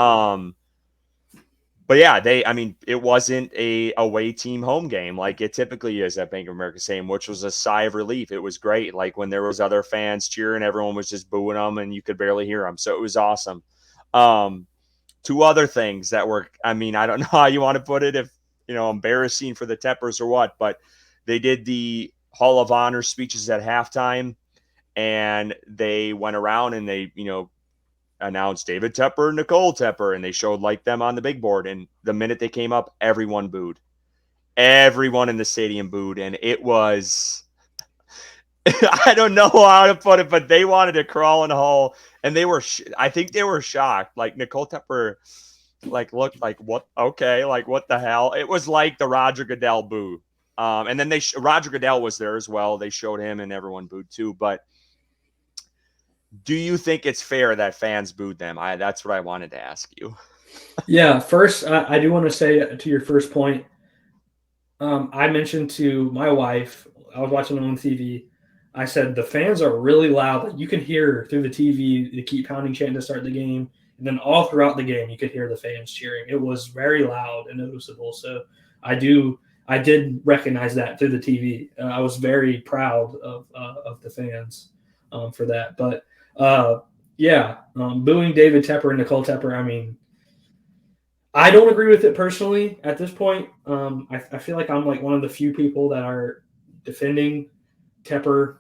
But yeah, it wasn't a away team home game like it typically is at Bank of America Stadium, which was a sigh of relief. It was great. Like when there was other fans cheering, everyone was just booing them and you could barely hear them. So it was awesome. Two other things that were, I don't know how you want to put it, if, embarrassing for the Teppers or what, but they did the Hall of Honor speeches at halftime and they went around and they, announced David Tepper, Nicole Tepper, and they showed like them on the big board. And the minute they came up, everyone booed. Everyone in the stadium booed. And it was, I don't know how to put it, but they wanted to crawl in a hole. And they were, I think they were shocked. Like Nicole Tepper, looked like, what? Okay. Like, what the hell? It was like the Roger Goodell boo. And then Roger Goodell was there as well. They showed him and everyone booed too. But do you think it's fair that fans booed them? That's what I wanted to ask you. Yeah. First, I do want to say to your first point, I mentioned to my wife, I was watching on TV. I said the fans are really loud. You can hear through the TV. They keep pounding, chanting to start the game, and then all throughout the game, you could hear the fans cheering. It was very loud and noticeable. So I did recognize that through the TV. I was very proud of the fans for that. But booing David Tepper and Nicole Tepper. I don't agree with it personally at this point. I feel like I'm like one of the few people that are defending Tepper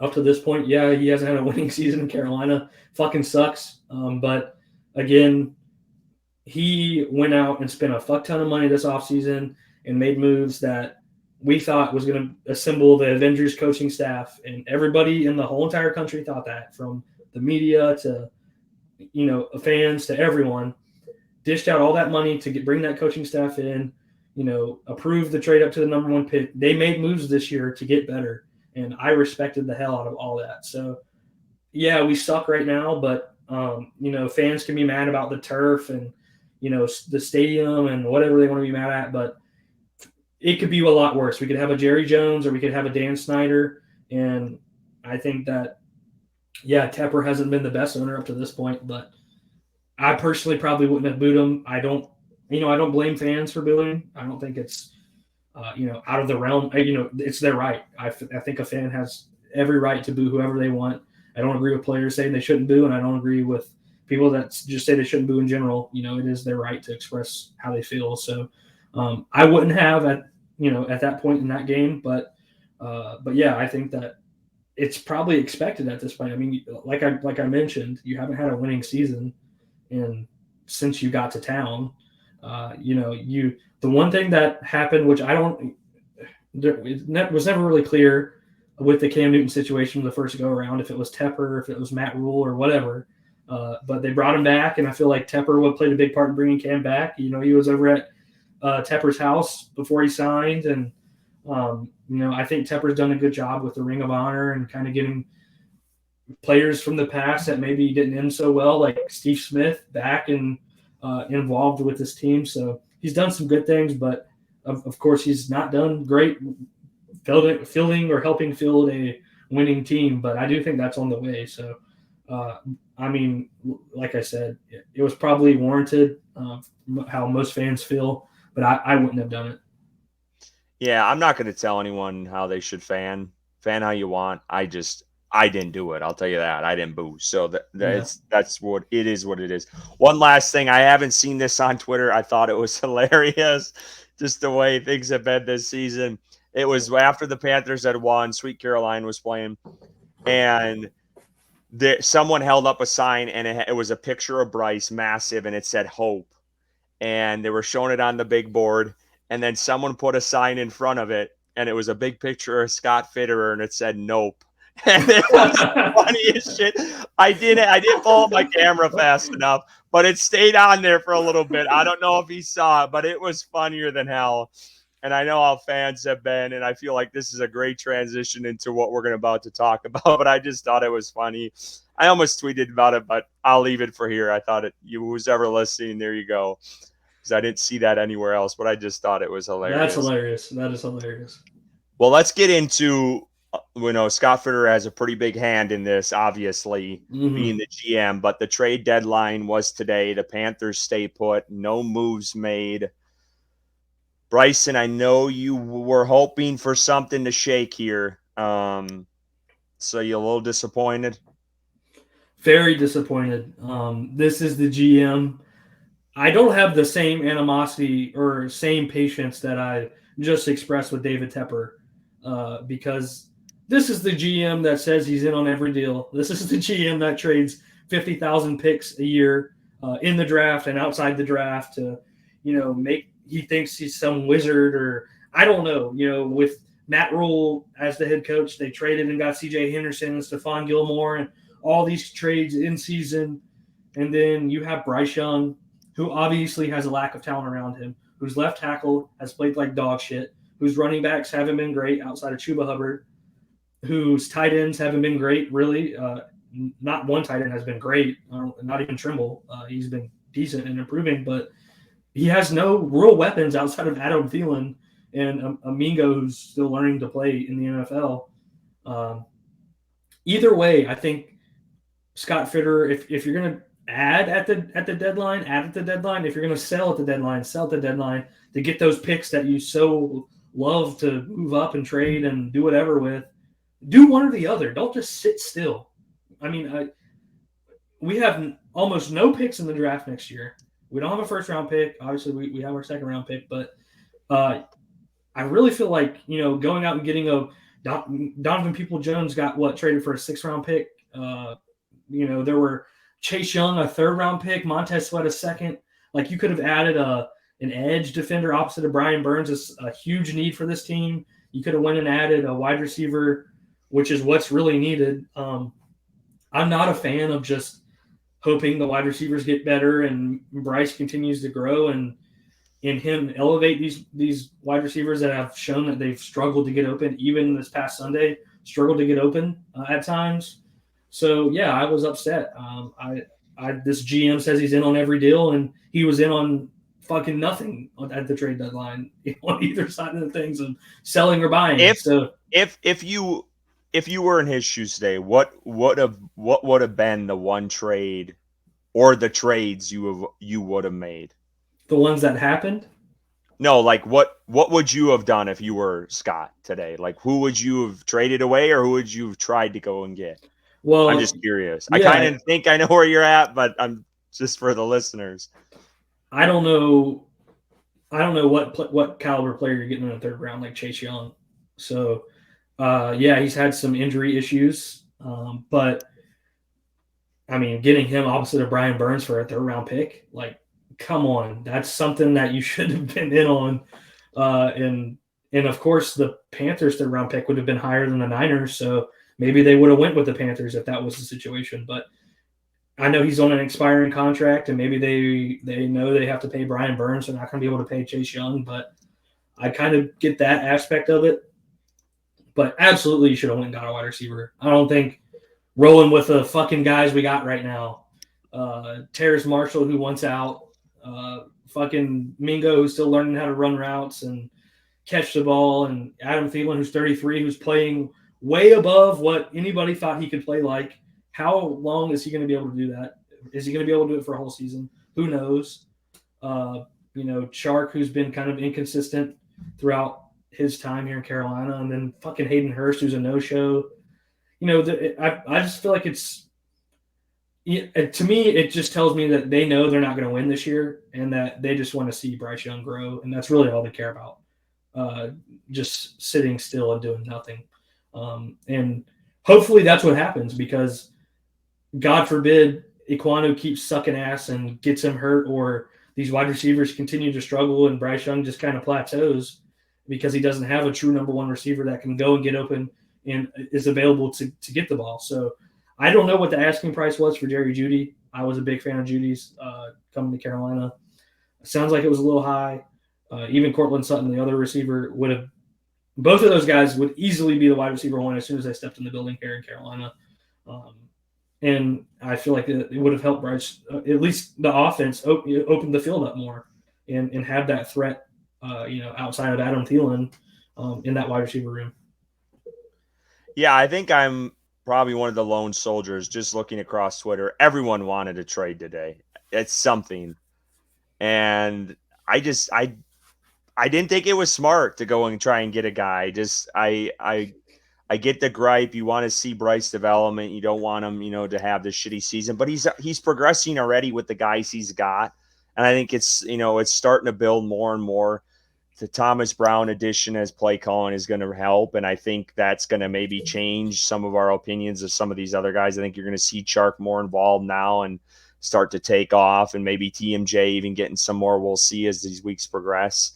up to this point. Yeah, he hasn't had a winning season in Carolina. Fucking sucks. But again, he went out and spent a fuck ton of money this offseason and made moves that we thought was going to assemble the Avengers coaching staff. And everybody in the whole entire country thought that, from the media to, fans to everyone. Dished out all that money to bring that coaching staff in, approve the trade up to the number 1 pick. They made moves this year to get better, and I respected the hell out of all that. So, yeah, we suck right now, but, fans can be mad about the turf and, the stadium and whatever they want to be mad at, but it could be a lot worse. We could have a Jerry Jones or we could have a Dan Snyder, and I think that, yeah, Tepper hasn't been the best owner up to this point, but I personally probably wouldn't have booed him. I don't blame fans for booing. I don't think it's, out of the realm. It's their right. I think a fan has every right to boo whoever they want. I don't agree with players saying they shouldn't boo, and I don't agree with people that just say they shouldn't boo in general. It is their right to express how they feel. So I wouldn't have at that point in that game, but yeah, I think that it's probably expected at this point. Like I mentioned, you haven't had a winning season. And since you got to town, the one thing that happened, which it was never really clear with the Cam Newton situation the first go around, if it was Tepper, if it was Matt Rule or whatever, but they brought him back, and I feel like Tepper would played a big part in bringing Cam back. He was over at Tepper's house before he signed, and I think Tepper's done a good job with the Ring of Honor and kind of getting players from the past that maybe didn't end so well, like Steve Smith, back and involved with this team. So he's done some good things, but of course he's not done great fielding or helping field a winning team. But I do think that's on the way. So, like I said, it was probably warranted how most fans feel, but I wouldn't have done it. Yeah, I'm not going to tell anyone how they should fan how you want. I didn't do it. I'll tell you that. I didn't boo. So that's what it is. What it is. One last thing. I haven't seen this on Twitter. I thought it was hilarious, just the way things have been this season. It was after the Panthers had won. Sweet Caroline was playing, and someone held up a sign, and it was a picture of Bryce, massive, and it said "Hope," and they were showing it on the big board. And then someone put a sign in front of it and it was a big picture of Scott Fitterer, and it said "Nope." And it was the funniest shit. I didn't pull up my camera fast enough, but it stayed on there for a little bit. I don't know if he saw it, but it was funnier than hell. And I know how fans have been, and I feel like this is a great transition into what we're about to talk about. But I just thought it was funny. I almost tweeted about it, but I'll leave it for here. I thought who's ever listening, there you go, because I didn't see that anywhere else. But I just thought it was hilarious. That's hilarious. That is hilarious. Well, let's get into. Scott Fitterer has a pretty big hand in this, obviously, being the GM, but the trade deadline was today. The Panthers stay put, no moves made. Bryson, I know you were hoping for something to shake here. So you're a little disappointed? Very disappointed. This is the GM. I don't have the same animosity or same patience that I just expressed with David Tepper, because this is the GM that says he's in on every deal. This is the GM that trades 50,000 picks a year in the draft and outside the draft to, he thinks he's some wizard, or I don't know. With Matt Rule as the head coach, they traded and got CJ Henderson and Stephon Gilmore and all these trades in season. And then you have Bryce Young, who obviously has a lack of talent around him, whose left tackle has played like dog shit, whose running backs haven't been great outside of Chuba Hubbard, whose tight ends haven't been great, really. Not one tight end has been great, not even Trimble. He's been decent and improving, but he has no real weapons outside of Adam Thielen and Mingo, who's still learning to play in the NFL. Either way, I think Scott Fitterer, if you're going to add at the deadline, add at the deadline. If you're going to sell at the deadline, sell at the deadline to get those picks that you so love to move up and trade and do whatever with. Do one or the other. Don't just sit still. I mean, we have almost no picks in the draft next year. We don't have a first-round pick. Obviously, we have our second-round pick. But I really feel like, going out and getting Donovan Peoples-Jones got traded for a sixth-round pick. There were Chase Young, a third-round pick, Montez Sweat, a second. Like, you could have added an edge defender opposite of Brian Burns. Is a huge need for this team. You could have went and added a wide receiver, which is what's really needed. I'm not a fan of just hoping the wide receivers get better and Bryce continues to grow and him elevate these wide receivers that have shown that they've struggled to get open. Even this past Sunday, struggled to get open at times. So, yeah, I was upset. This GM says he's in on every deal, and he was in on fucking nothing at the trade deadline on either side of the things of selling or buying. If you were in his shoes today, what would have been the one trade or the trades you would have made? The ones that happened? No, like what would you have done if you were Scott today? Like, who would you have traded away, or who would you have tried to go and get? Well, I'm just curious. Yeah, I kind of think I know where you're at, but I'm just for the listeners. I don't know what caliber player you're getting in the third round, like Chase Young. So, he's had some injury issues, but I mean, getting him opposite of Brian Burns for a third round pick, like, come on, that's something that you should have been in on. And of course, the Panthers third round pick would have been higher than the Niners, so maybe they would have went with the Panthers if that was the situation. But I know he's on an expiring contract, and maybe they know they have to pay Brian Burns. They're not going to be able to pay Chase Young, but I kind of get that aspect of it. But absolutely, you should have went and got a wide receiver. I don't think rolling with the fucking guys we got right now. Terrace Marshall, who wants out. Fucking Mingo, who's still learning how to run routes and catch the ball. And Adam Thielen, who's 33, who's playing way above what anybody thought he could play like. How long is he going to be able to do that? Is he going to be able to do it for a whole season? Who knows? Chark, who's been kind of inconsistent throughout his time here in Carolina, and then fucking Hayden Hurst, who's a no-show. I just feel like to me, it just tells me that they know they're not going to win this year and that they just want to see Bryce Young grow, and that's really all they care about, just sitting still and doing nothing. And hopefully that's what happens, because God forbid Ekwonu keeps sucking ass and gets him hurt, or these wide receivers continue to struggle and Bryce Young just kind of plateaus. because he doesn't have a true number one receiver that can go and get open and is available to get the ball. So I don't know what the asking price was for Jerry Jeudy. I was a big fan of Judy's coming to Carolina. It sounds like it was a little high. Even Cortland Sutton, the other receiver, would have – both of those guys would easily be the wide receiver one as soon as they stepped in the building here in Carolina. And I feel like it would have helped Bryce, at least the offense, open the field up more and have that threat, outside of Adam Thielen in that wide receiver room. Yeah, I think I'm probably one of the lone soldiers just looking across Twitter. Everyone wanted a trade today. It's something. And I didn't think it was smart to go and try and get a guy. I get the gripe. You want to see Bryce development. You don't want him, to have this shitty season, but he's progressing already with the guys he's got. And I think it's starting to build more and more. The Thomas Brown addition as play calling is going to help. And I think that's going to maybe change some of our opinions of some of these other guys. I think you're going to see Chark more involved now and start to take off, and maybe TMJ even getting some more. We'll see as these weeks progress.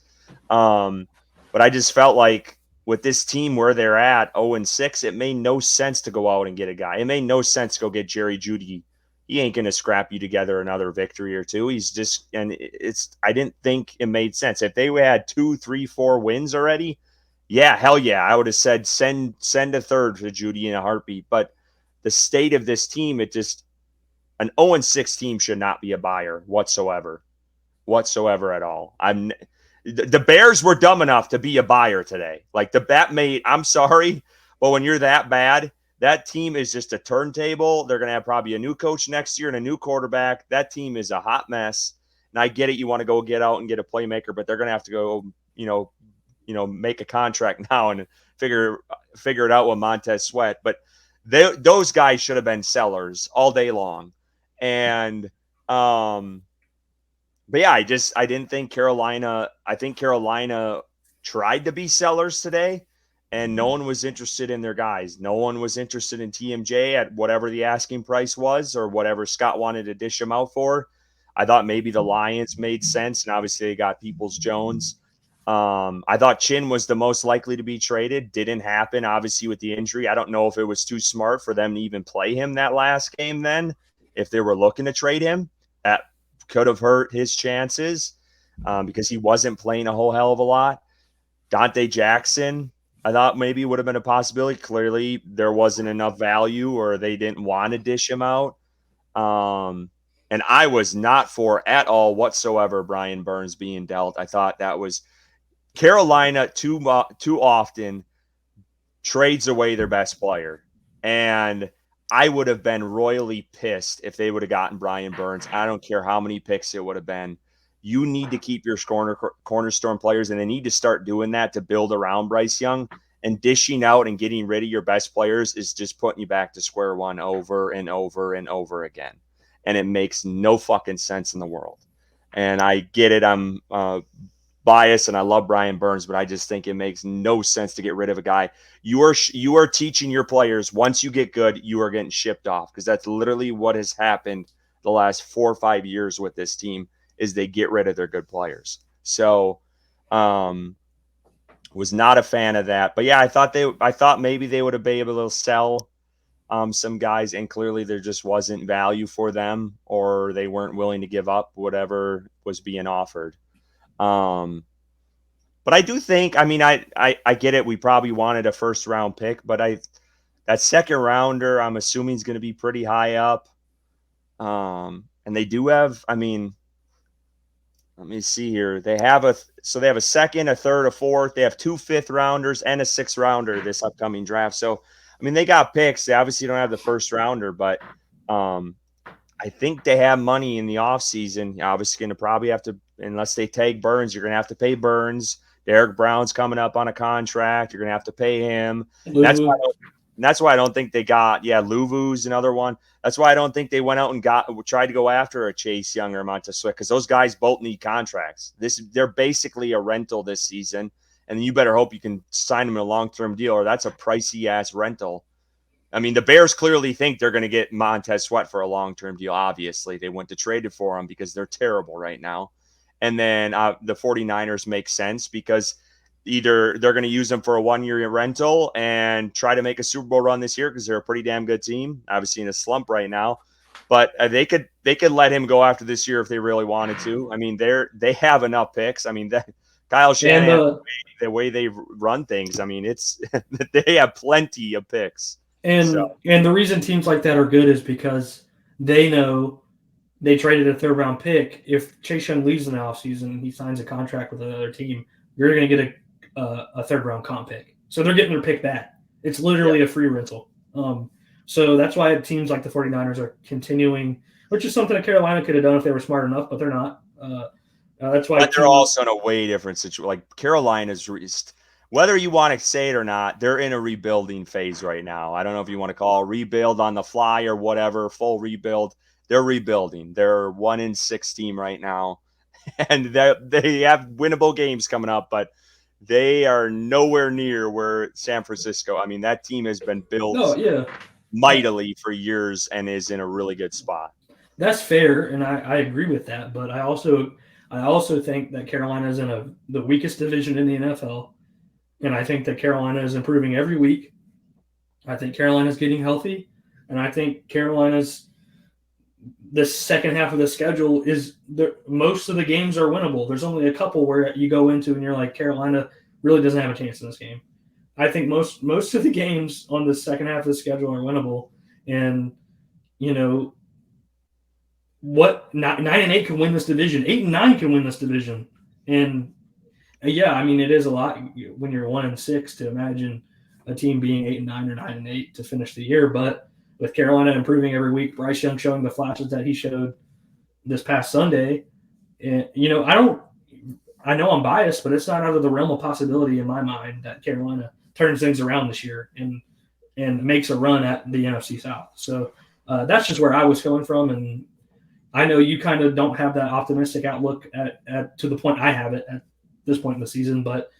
But I just felt like with this team where they're at 0-6, it made no sense to go out and get a guy. It made no sense to go get Jerry Jeudy. He ain't going to scrap you together another victory or two. I didn't think it made sense. If they had 2, 3, 4 wins already, yeah, hell yeah. I would have said, send a third to Jeudy in a heartbeat. But the state of this team, an 0-6 team should not be a buyer whatsoever at all. The Bears were dumb enough to be a buyer today. Like I'm sorry, but when you're that bad, that team is just a turntable. They're going to have probably a new coach next year and a new quarterback. That team is a hot mess. And I get it. You want to go get out and get a playmaker, but they're going to have to go, make a contract now and figure it out with Montez Sweat. But those guys should have been sellers all day long. And, but yeah, I didn't think Carolina tried to be sellers today, and no one was interested in their guys. No one was interested in TMJ at whatever the asking price was or whatever Scott wanted to dish him out for. I thought maybe the Lions made sense, and obviously they got Peoples-Jones. I thought Chin was the most likely to be traded. Didn't happen, obviously, with the injury. I don't know if it was too smart for them to even play him that last game then, if they were looking to trade him. That could have hurt his chances because he wasn't playing a whole hell of a lot. Dante Jackson, I thought maybe would have been a possibility. Clearly, there wasn't enough value, or they didn't want to dish him out. And I was not for at all whatsoever Brian Burns being dealt. I thought that was Carolina too often trades away their best player. And I would have been royally pissed if they would have gotten Brian Burns. I don't care how many picks it would have been. You need to keep your cornerstone players, and they need to start doing that to build around Bryce Young. And dishing out and getting rid of your best players is just putting you back to square one over and over and over again. And it makes no fucking sense in the world. And I get it. I'm biased, and I love Brian Burns, but I just think it makes no sense to get rid of a guy. You are teaching your players, once you get good, you are getting shipped off, because that's literally what has happened the last 4 or 5 years with this team, is they get rid of their good players. So was not a fan of that. But yeah, I thought maybe they would have been able to sell some guys, and clearly there just wasn't value for them, or they weren't willing to give up whatever was being offered. But I do think, I get it. We probably wanted a first round pick, but that second rounder, I'm assuming is going to be pretty high up. And they do have, let me see here. They have a second, a third, a fourth. They have 2 5th rounders and a 6th rounder this upcoming draft. So, they got picks. They obviously don't have the first rounder, but I think they have money in the offseason. You're obviously going to probably have to, unless they take Burns, you're going to have to pay Burns. Derek Brown's coming up on a contract. You're going to have to pay him. That's why I don't think they got, Luvu's another one. That's why I don't think they went out and tried to go after a Chase Young or Montez Sweat, because those guys both need contracts. They're basically a rental this season, and you better hope you can sign them in a long-term deal, or that's a pricey-ass rental. The Bears clearly think they're going to get Montez Sweat for a long-term deal. Obviously, they went to trade it for him because they're terrible right now. And then the 49ers make sense because, either they're going to use him for a 1-year rental and try to make a Super Bowl run this year because they're a pretty damn good team, obviously in a slump right now. But they could let him go after this year if they really wanted to. I mean, they have enough picks. I mean, Kyle Shanahan, the way they run things, I mean, it's they have plenty of picks. And the reason teams like that are good is because they know they traded a third-round pick. If Chase Young leaves in the offseason and he signs a contract with another team, you're going to get a third-round comp pick. So they're getting their pick back. It's literally a free rental. So that's why teams like the 49ers are continuing, which is something that Carolina could have done if they were smart enough, but they're not. That's why. But they're also in a way different situation. Like Carolina's, whether you want to say it or not, they're in a rebuilding phase right now. I don't know if you want to call it rebuild on the fly or whatever, full rebuild. They're rebuilding. They're 1-6 team right now, and they have winnable games coming up, but they are nowhere near where San Francisco. I mean, that team has been built mightily for years and is in a really good spot. That's fair, and I agree with that. But I also think that Carolina is in the weakest division in the NFL, and I think that Carolina is improving every week. I think Carolina's getting healthy, and I think Carolina's the second half of the schedule is most of the games are winnable. There's only a couple where you go into and you're like, Carolina really doesn't have a chance in this game. I think most of the games on the second half of the schedule are winnable, and what 9-8 can win this division. 8-9 can win this division, and I mean it is a lot when you're 1-6 to imagine a team being 8-9 or 9-8 to finish the year, but with Carolina improving every week, Bryce Young showing the flashes that he showed this past Sunday. And, I know I'm biased, but it's not out of the realm of possibility in my mind that Carolina turns things around this year and makes a run at the NFC South. So that's just where I was coming from. And I know you kind of don't have that optimistic outlook at to the point I have it at this point in the season. But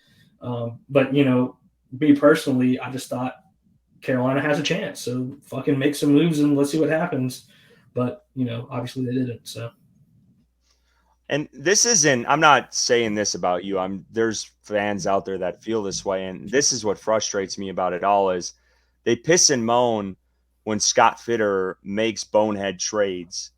me personally, I just thought Carolina has a chance, so fucking make some moves and let's see what happens. But obviously they didn't. So, and this isn't. I'm not saying this about you. There's fans out there that feel this way, and this is what frustrates me about it all is they piss and moan when Scott Fitter makes bonehead trades,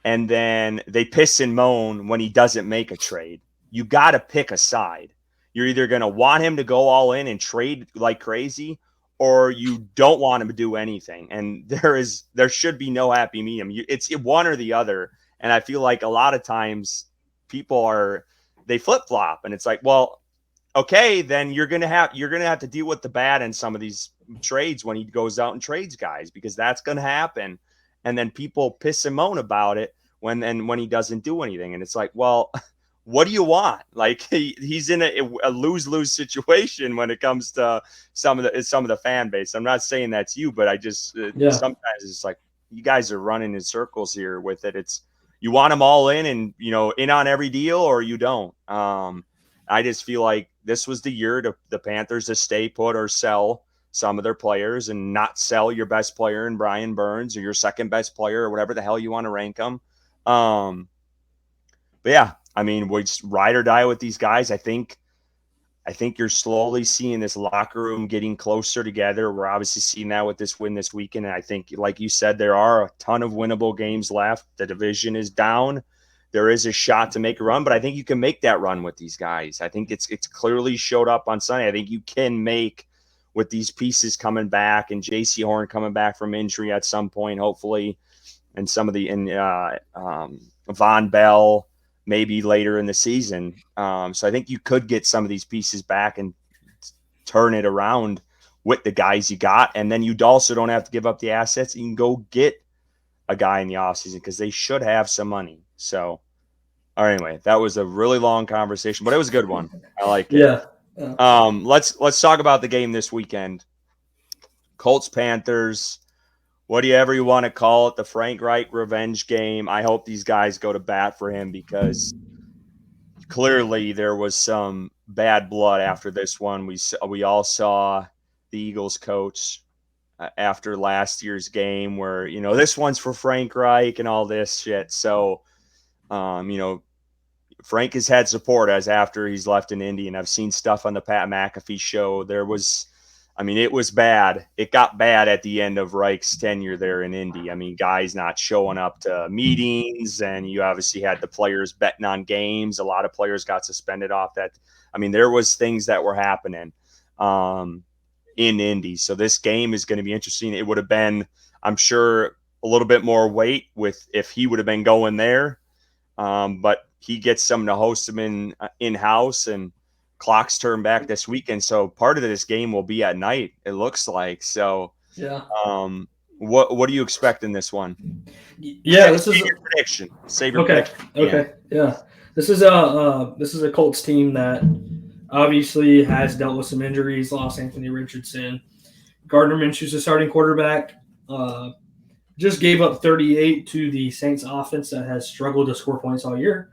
and then they piss and moan when he doesn't make a trade. You got to pick a side. You're either going to want him to go all in and trade like crazy, or you don't want him to do anything. And there should be no happy medium. It's one or the other. And I feel like a lot of times people they flip flop, and it's like, well, okay, then you're gonna have to deal with the bad in some of these trades when he goes out and trades guys, because that's gonna happen. And then people piss and moan about it when he doesn't do anything. And it's like, well, what do you want? Like he's in a lose-lose situation when it comes to some of the fan base. I'm not saying that's you, but I just sometimes it's like you guys are running in circles here with it. It's you want them all in and in on every deal, or you don't. I just feel like this was the year to the Panthers to stay put or sell some of their players and not sell your best player in Brian Burns or your second best player or whatever the hell you want to rank them. But yeah. I mean, we just ride or die with these guys. I think you're slowly seeing this locker room getting closer together. We're obviously seeing that with this win this weekend. And I think, like you said, there are a ton of winnable games left. The division is down. There is a shot to make a run, but I think you can make that run with these guys. I think it's clearly showed up on Sunday. I think you can make, with these pieces coming back and J.C. Horn coming back from injury at some point, hopefully, and some of the Von Bell, maybe later in the season. So I think you could get some of these pieces back and turn it around with the guys you got. And then you also don't have to give up the assets. You can go get a guy in the offseason because they should have some money. So anyway, that was a really long conversation, but it was a good one. I like it. Yeah. Let's talk about the game this weekend. Colts Panthers. Whatever you want to call it, the Frank Reich revenge game. I hope these guys go to bat for him because clearly there was some bad blood after this one. We all saw the Eagles coach after last year's game where, this one's for Frank Reich and all this shit. So, Frank has had support as after he's left in Indy, and I've seen stuff on the Pat McAfee show. It was bad. It got bad at the end of Reich's tenure there in Indy. I mean, guys not showing up to meetings, and you obviously had the players betting on games. A lot of players got suspended off that. I mean, there was things that were happening in Indy. So this game is going to be interesting. It would have been, I'm sure, a little bit more weight if he would have been going there. But he gets someone to host him in-house, and clocks turn back this weekend. So part of this game will be at night, it looks like. So yeah. What do you expect in this one? Yeah, this is your prediction. Save your prediction. Okay. Yeah. This is a Colts team that obviously has dealt with some injuries, lost Anthony Richardson. Gardner Minshew's the starting quarterback. Just gave up 38 to the Saints offense that has struggled to score points all year.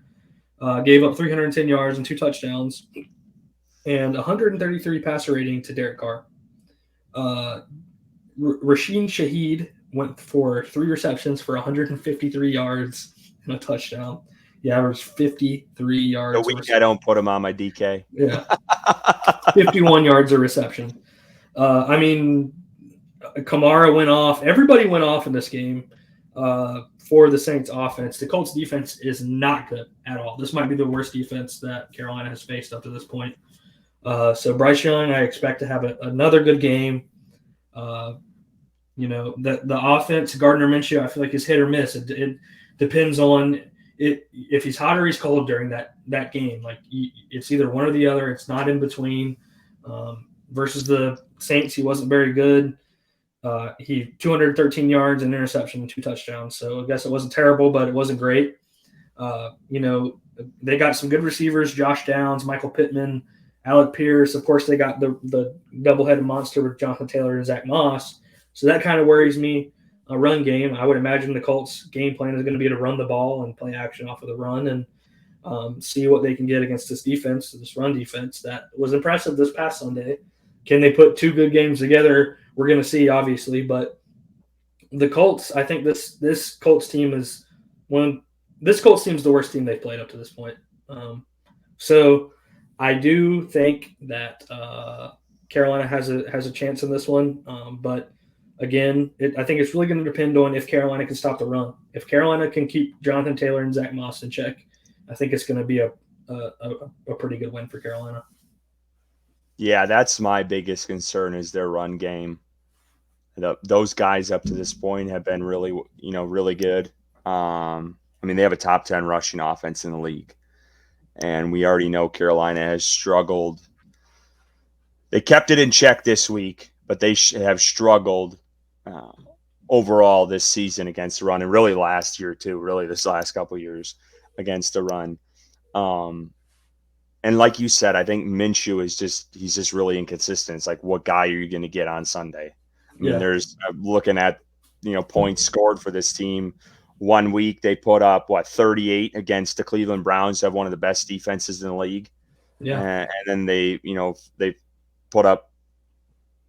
Gave up 310 yards and 2 touchdowns and 133 passer rating to Derek Carr. Rasheen Shaheed went for 3 receptions for 153 yards and a touchdown. He averaged 53 yards. The week I don't put him on my DK. Yeah. 51 yards a reception. Kamara went off. Everybody went off in this game for the Saints offense. The Colts defense is not good at all. This might be the worst defense that Carolina has faced up to this point. So Bryce Young, I expect to have another good game. The offense, Gardner Minshew, I feel like is hit or miss. It depends on if he's hot or he's cold during that game. Like it's either one or the other. It's not in between. Versus the Saints, he wasn't very good. He 213 yards, an interception, and 2 touchdowns. So I guess it wasn't terrible, but it wasn't great. They got some good receivers: Josh Downs, Michael Pittman, Alec Pierce. Of course, they got the double-headed monster with Jonathan Taylor and Zach Moss. So that kind of worries me. A run game, I would imagine the Colts' game plan is going to be to run the ball and play action off of the run and see what they can get against this run defense that was impressive this past Sunday. Can they put 2 good games together? We're going to see, obviously, but the Colts, I think this Colts team is the worst team they've played up to this point. So I do think that Carolina has a chance in this one, but again, I think it's really going to depend on if Carolina can stop the run. If Carolina can keep Jonathan Taylor and Zach Moss in check, I think it's going to be a pretty good win for Carolina. Yeah, that's my biggest concern is their run game. Those guys up to this point have been really, really good. They have a top 10 rushing offense in the league. And we already know Carolina has struggled. They kept it in check this week, but they have struggled overall this season against the run, and really last year too, really this last couple of years against the run. And like you said, I think Minshew he's just really inconsistent. It's like, what guy are you going to get on Sunday? There's looking at, points scored for this team. One week they put up 38 against the Cleveland Browns, who have one of the best defenses in the league. Yeah. And then they put up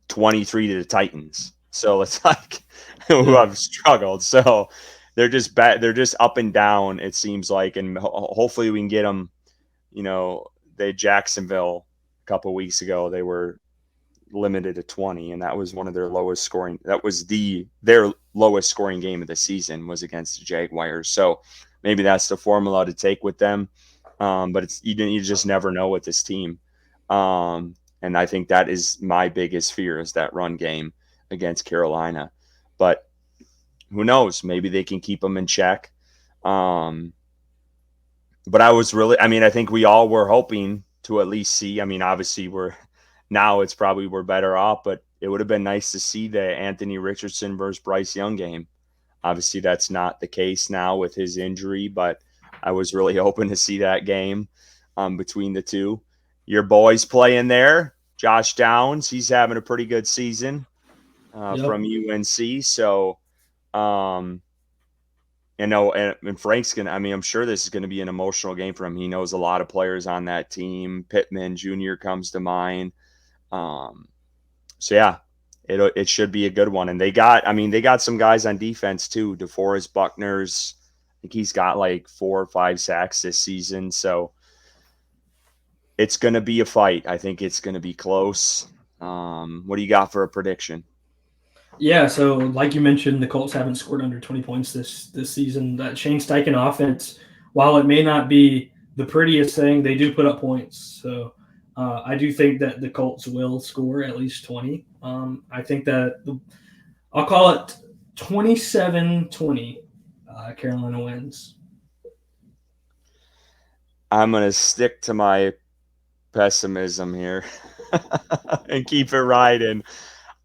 23 to the Titans. So it's like who have struggled. So they're just they're just up and down, it seems like, and hopefully we can get them. Jacksonville a couple of weeks ago, they were limited to 20, and that was one of their lowest scoring. That was their lowest scoring game of the season was against the Jaguars. So maybe that's the formula to take with them. But it's you just never know with this team. And I think that is my biggest fear is that run game against Carolina. But who knows? Maybe they can keep them in check. But I think we all were hoping to at least see. Obviously we're better off, but it would have been nice to see the Anthony Richardson versus Bryce Young game. Obviously that's not the case now with his injury, but I was really hoping to see that game between the two. Your boys playing there, Josh Downs, he's having a pretty good season from UNC. So, and Frank's going to, I'm sure this is going to be an emotional game for him. He knows a lot of players on that team. Pittman Jr. comes to mind. It should be a good one. And they got some guys on defense too. DeForest Buckner's think he's got like 4 or 5 sacks this season. So it's going to be a fight. I think it's going to be close. What do you got for a prediction? Yeah, so like you mentioned, the Colts haven't scored under 20 points this season. That Shane Steichen offense, while it may not be the prettiest thing, they do put up points. So I do think that the Colts will score at least 20. I think that I'll call it 27-20. Carolina wins. I'm going to stick to my pessimism here and keep it riding.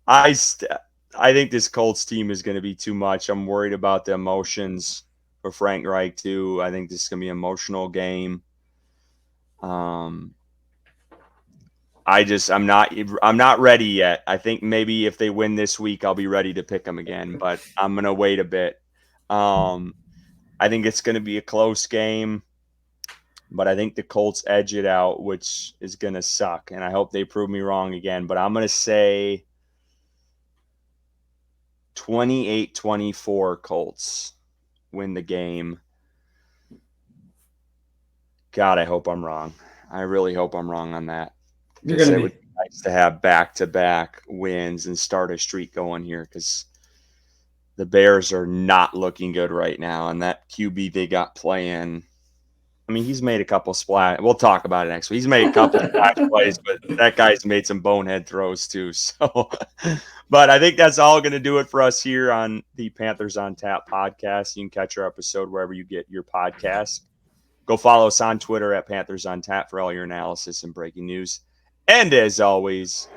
I think this Colts team is going to be too much. I'm worried about the emotions for Frank Reich too. I think this is going to be an emotional game. I'm not ready yet. I think maybe if they win this week, I'll be ready to pick them again, but I'm going to wait a bit. I think it's going to be a close game, but I think the Colts edge it out, which is going to suck. And I hope they prove me wrong again, but I'm going to say 28-24 Colts win the game. God, I hope I'm wrong. I really hope I'm wrong on that. You're going to It be. would be nice to have back-to-back wins and start a streak going here because the Bears are not looking good right now. And that QB they got playing, I mean, he's made a couple splash. We'll talk about it next week. He's made a couple splash plays, but that guy's made some bonehead throws too. So, but I think that's all going to do it for us here on the Panthers on Tap podcast. You can catch our episode wherever you get your podcast. Go follow us on Twitter at Panthers on Tap for all your analysis and breaking news. And as always,